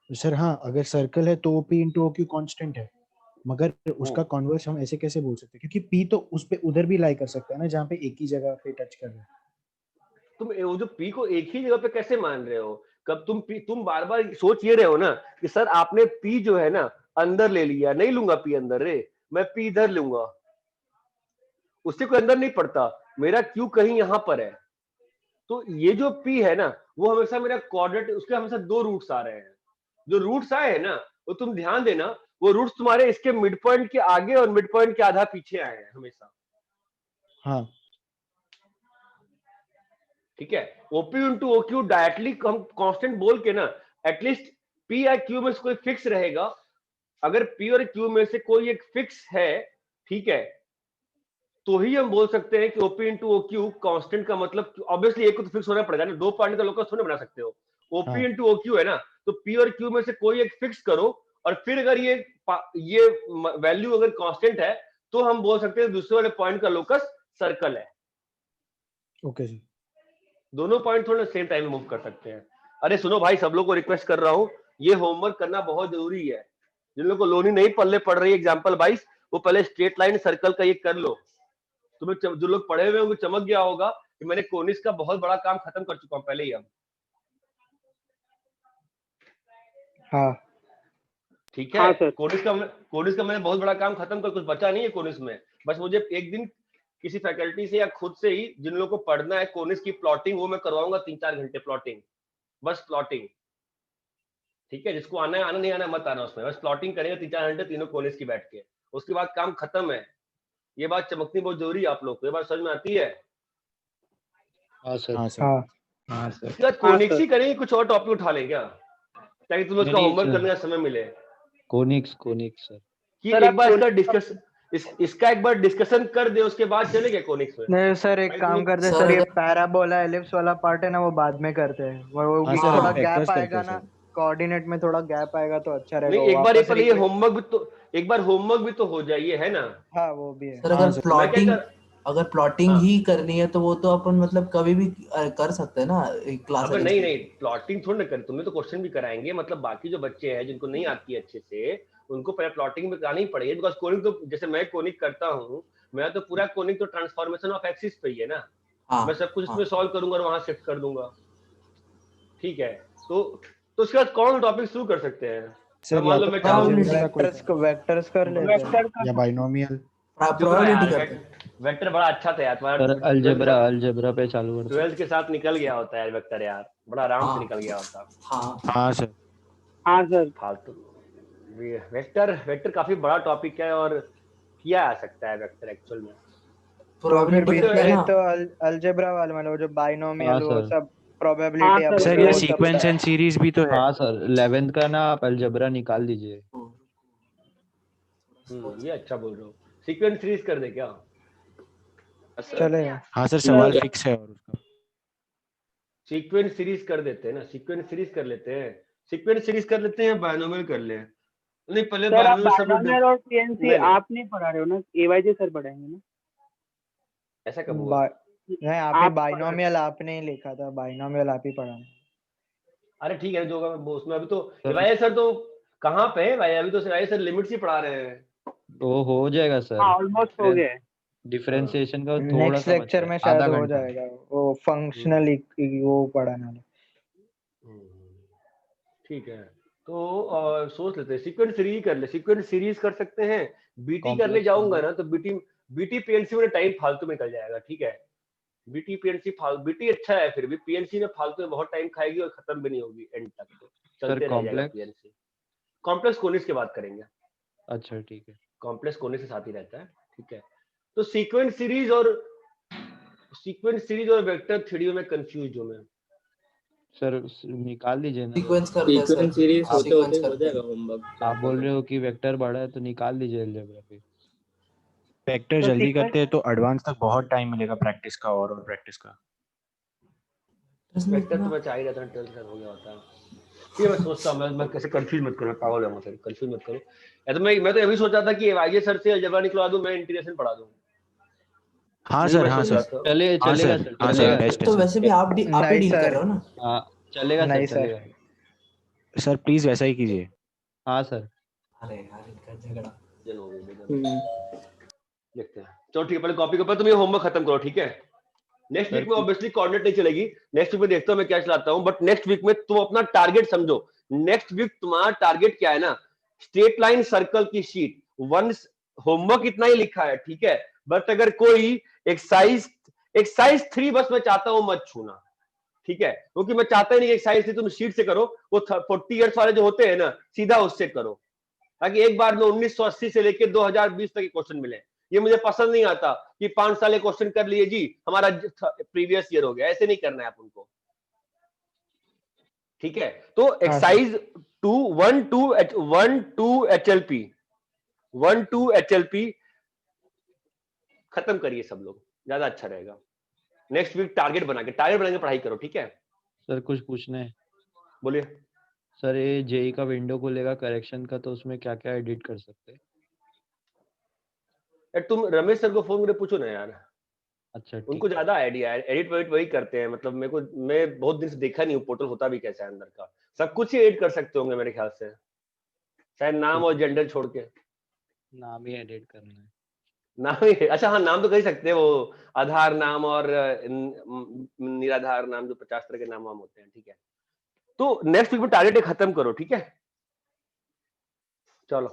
सर हाँ, अगर सर्कल है तो OP इंटू OQ कांस्टेंट है, मगर उसका कॉन्वर्स हम ऐसे कैसे बोल सकते हैं, क्योंकि P तो उस पे उधर भी लाई कर सकता है ना जहाँ पे एक ही जगह पे टच कर रहा है।
तुम वो जो P को एक ही जगह पे कैसे मान रहे हो? कब तुम बार बार सोच ये रहे हो ना कि सर आपने P जो है ना अंदर ले लिया, नहीं लूंगा P अंदर रे, मैं P इधर लूंगा, उससे कोई अंदर नहीं पड़ता, मेरा Q कहीं यहां पर है। तो ये जो P है ना वो हमेशा मेरा कोऑर्डिनेट, उसके हमेशा दो रूट्स आ रहे हैं। जो रूट्स आए हैं ना वो तुम ध्यान देना, वो रूट्स तुम्हारे इसके मिड पॉइंट के आगे और मिड पॉइंट के आधा पीछे आए हैं हमेशा।
हाँ
ठीक है। ओपी इंटू ओक्यू डायरेक्टली हम कांस्टेंट बोल के ना, एटलीस्ट पी या क्यू में से कोई फिक्स रहेगा। अगर पी और क्यू में से कोई एक फिक्स है, ठीक है, तो ही हम बोल सकते हैं कि ओपी इंटू ओक्यू कांस्टेंट का मतलब, ऑब्वियसली एक को तो फिक्स होना पड़ेगा ना, दो पॉइंट का लोकस थोड़ी बना सकते हो। ओपी
हाँ।
इंटू ओक्यू है ना, तो पी और क्यू में से कोई एक फिक्स करो, और फिर अगर ये वैल्यू अगर कांस्टेंट है तो हम बोल सकते हैं दूसरे वाले पॉइंट का लोकस सर्कल है।
ओके जी।
दोनों पॉइंट थोड़ा सेम टाइम में मूव कर सकते हैं। अरे सुनो भाई, सब लोग को रिक्वेस्ट कर रहा हूं, ये होमवर्क करना बहुत जरूरी है। जिन लोगों को लोनी नहीं पल्ले पड़ रही है एग्जांपल 22, वो पहले स्ट्रेट लाइन सर्कल का ये कर लो। तुम्हें जो लोग पढ़े हुए होंगे चमक गया होगा कि मैंने कोनिस का बहुत बड़ा काम खत्म कर चुका हूं पहले ही। अब
हाँ
ठीक है।
हाँ सर।
कोनिस का मैंने बहुत बड़ा काम खत्म कर, कुछ बचा नहीं है कोनिस में। बस मुझे एक दिन किसी फैकल्टी से या खुद से ही, जिन लोगों को पढ़ना है कोनिस की प्लॉटिंग, वो मैं करवाऊंगा 3-4 घंटे प्लॉटिंग, बस प्लॉटिंग। ठीक है, जिसको आना है आना, नहीं आना मत आना, उसमें बस प्लॉटिंग करेंगे 3-4 घंटे तीनों कोनिस की बैठ के, उसके बाद काम खत्म है। ये बात चमकनी बहुत जरूरी है आप लोग को, ये बात समझ में आती है?
हाँ सर।
हाँ सर।
हाँ
हाँ सर।
इसके बाद कोनिक्स ही करेंगे, कुछ और टॉपिक उठा लें क्या, ताकि तुम लोग का
नहीं,
होमवर्क
सर।
करने का समय मिले?
Conics sir.
कि
सर,
एक
आप
बार इसका
कोनिक्स
डिस्कस इसका एक बार डिस्कशन कर दे, उसके बाद चलेगा कोनिक्स में।
नहीं सर, एक
भाई
काम
तुम
करते हैं
सर,
सर, ये
अगर-
पैराबोला एलिप्स वाला पार्ट है ना, वो बाद में करते हैं। वो
हाँ
बीच
सर,
थोड़ा
हम
गैप
factors करते
आएगा
हैं
ना,
सर।
कोऑर्डिनेट में थोड़ा गैप आएगा तो अच्छा रहेगा।
नहीं, एक बार ये
वापस
पहले ये
repeat-
होमवर्क भी तो, एक बार होमवर्क भी तो हो जाइए, है ना?
हाँ वो भी है।
सर
हाँ
अगर
सर।
मैं क्या कर,
अगर प्लॉटिंग
हाँ।
ही करनी है तो वो तो अपन मतलब कभी भी कर सकते हैं ना, क्लास
अबे
अरेंज
नहीं
करके।
नहीं, प्लॉटिंग थोड़ी ना कर, तुम्हें तो क्वेश्चन भी कराएंगे। मतलब बाकी जो बच्चे हैं जिनको नहीं आती है अच्छे से, उनको पहले प्लॉटिंग में करानी ही पड़ेगी। बिकॉज कोनिक तो, जैसे मैं कोनिक करता हूँ, मैं तो पूरा कोनिक तो ट्रांसफॉर्मेशन ऑफ एक्सिस पे ही है ना,
हाँ
मैं सब कुछ
हाँ
इसमें सॉल्व करूंगा और वहां शिफ्ट कर दूंगा। ठीक है, तो उसके बाद कौन टॉपिक शुरू कर सकते हैं?
सर
मान
या
लो
तो
मैं चाहूँ,
probability
अलजेब्रा का कोई
वेक्टर्स कर लेते हैं।
वेक्टर का
या बाइनोमियल।
चुप रहा
प्रोबेबिलिटी
यार,
करते हैं।
वेक्टर बड़ा अच्छा था यार तुम्हारा।
सर अलजेब्रा पे चालू करते हैं।
12th के साथ निकल गया होता है यार वेक्टर, यार बड़ा आराम से
हाँ।
निकल गया होता।
हाँ
हाँ सर।
हाँ सर।
फालतू वेक्टर काफी बड़ा टॉपिक है, और किया जा सकता है वेक्टर एक्चुअल में।
तो फिर
प्रोबेबिलिटी
भी
करते हैं
फिर
ना।
तो अलजेब्रा वाला मतलब जो
हाँ
बाइनोमियल वो
सर।
सब
हाँ
प्रोबेबिलिटी
सर,
आप
सर
बोल रहे
ये
हो वो सब
सीक्वेंस एंड सीरीज भी तो है।
हाँ सर, 11th का ना आप अलजेब्रा निकाल दीजिए।
ये अच्छा बोल रहे हो। सीक्वेंस सीरीज कर दे क्या?
चलेगा।
हाँ सर, सवाल फिक्स है और उसका।
सीक्वेंस सीरीज कर देते हैं ना, सीक्वेंस सीरीज कर लेते हैं, सीक्वेंस सीरीज कर लेते हैं, बायनोमियल कर ले। नहीं पहले
सर आप
बायनोमियल सब लोग
बाइनोमियल और सीएनसी
नहीं, नहीं।
आप नहीं पढ़ा रहे हो ना, एवाईजे सर पढ़ाएंगे ना।
ऐसा कब हुआ?
नहीं आप ही
आप
बाइनोमियल आपने ही लिखा था, बाइनोमियल आप ही पढ़ाना।
अरे ठीक है, जो होगा वो उसमें। अभी तो भाई सर तो कहाँ पे है भाई? अभी तो भाई सर लिमिट्स ही पढ़ा रहे हैं।
वो हो जाएगा सर।
हाँ ऑलमोस्ट हो गया है।
डिफरेंशिएशन का थोड़ा
नेक्स्ट
सा
लेक्चर
बचा
में
है,
शायद
आधा
हो
घंटा।
जाएगा वो फंक्शनल वो पढ़ाना।
ठीक है, तो सोच लेते हैं सीक्वेंस सीरीज कर ले, सीक्वेंस सीरीज कर सकते हैं। बीटी करने
Complex
जाऊंगा ना तो बीटी पीएनसी में टाइम फालतू में निकल जाएगा। ठीक है, बीटी पीएनसी बीटी अच्छा है, फिर भी पीएनसी में फालतू में बहुत टाइम खाएगी और खत्म भी नहीं होगी एंड तक, तो चलते रह जाएगा
complex?
पीएनसी। कॉम्प्लेक्स कोनिस की बात करेंगे।
अच्छा ठीक है।
कॉम्प्लेक्स कोनिस के साथ ही रहता है। ठीक है, तो सीक्वेंस सीरीज और वेक्टर थ्योरी में कंफ्यूज हूं मैं।
सर निकाल दीजिए ना।
सीक्वेंस करते हैं
सीक्वेंस
सर।
सीरीज होते
सीक्वेंस
होते हो
करते
जाएगा
हैं।
होमवर्क।
आप बोल रहे हो कि वेक्टर बड़ा है तो निकाल दीजिए अलजेब्रा पे।
वेक्टर
तो
जल्दी
सीक्वेंस
करते हैं तो एडवांस तक बहुत टाइम मिलेगा प्रैक्टिस का और प्रैक्टिस का।
वेक्टर तो मैं चाह ही रहता हूँ, 12th हो गया होता है। ठीक है, मैं सोचता हूँ, मैं कैसे कंफ्यूज मत करो, पागल है मुझे, कंफ्यूज मत करो। या तो मैं तो ये भी सोचा था कि एवाईजे सर से अलजेब्रा निकलवा दूं, मैं इंटीग्रेशन पढ़ा दूं।
हाँ
यही
सर,
मैं
हाँ
सोच रहा
सर।
था।
चलेगा
हाँ
चलेगा
सर,
सर,
हाँ सर,
चलेगा
बेस्ट है
तो
सर।
वैसे भी आप ही
नहीं
डील कर
सर।
रहे हो ना।
हाँ चलेगा
नहीं
सर,
सर।
चलेगा।
सर प्लीज वैसा ही कीजिए।
हाँ सर।
अरे यार इनका झगड़ा।
देखते हैं, चलो ठीक है, पहले कॉपी के ऊपर तुम ये होमवर्क खत्म करो। ठीक है, नेक्स्ट
सर
वीक में ऑब्वियसली कोऑर्डिनेट नहीं चलेगी। नेक्स्ट वीक में देखता हूँ मैं क्या चलाता हूँ, बट नेक्स्ट वीक में तुम अपना टारगेट समझो। नेक्स्ट वीक तुम्हारा टारगेट क्या है ना, स्ट्रेट लाइन सर्कल की शीट वंस। होमवर्क इतना ही लिखा है, ठीक है, बट अगर कोई एक्सरसाइज 3 बस मैं चाहता हूं मत छूना। ठीक है, क्योंकि मैं चाहता ही नहीं एक्सरसाइज 3 तुम शीट से करो, वो 40 इयर्स वाले जो होते हैं ना, सीधा उससे करो, ताकि एक बार में 1980 से लेकर 2020 तक के क्वेश्चन मिले। ये मुझे पसंद नहीं आता कि 5 साल ये क्वेश्चन कर लिए जी, हमारा प्रीवियस ईयर हो गया, ऐसे नहीं करना है आप उनको। ठीक है, तो एक्सरसाइज 1 2 HLP खत्म करिए सब लोग, ज्यादा अच्छा रहेगा। नेक्स्ट वीक टारगेट बना के पढ़ाई करो, ठीक है।
सर कुछ पूछना है।
बोलिए।
सर ये जेई का विंडो खुलेगा करेक्शन का, तो उसमें क्या क्या एडिट कर सकते हैं?
यार तुम रमेश सर को फोन करके पूछो ना यार,
अच्छा ठीक
उनको
है।
ज्यादा आइडिया है, एडिट वेडिट वही करते हैं। मतलब मैं बहुत दिन से देखा नहीं हूँ पोर्टल होता भी कैसा है अंदर का, सब कुछ ही एडिट कर सकते होंगे मेरे ख्याल से, शायद नाम और जेंडर छोड़ के।
नाम ही एडिट करना है।
नाम ही, अच्छा हाँ नाम तो कर ही सकते हैं, वो आधार नाम और निराधार नाम, जो 50 तरह के नाम वाम होते हैं, ठीक है। तो नेक्स्ट वीक में टारगेट खत्म करो, ठीक है, चलो।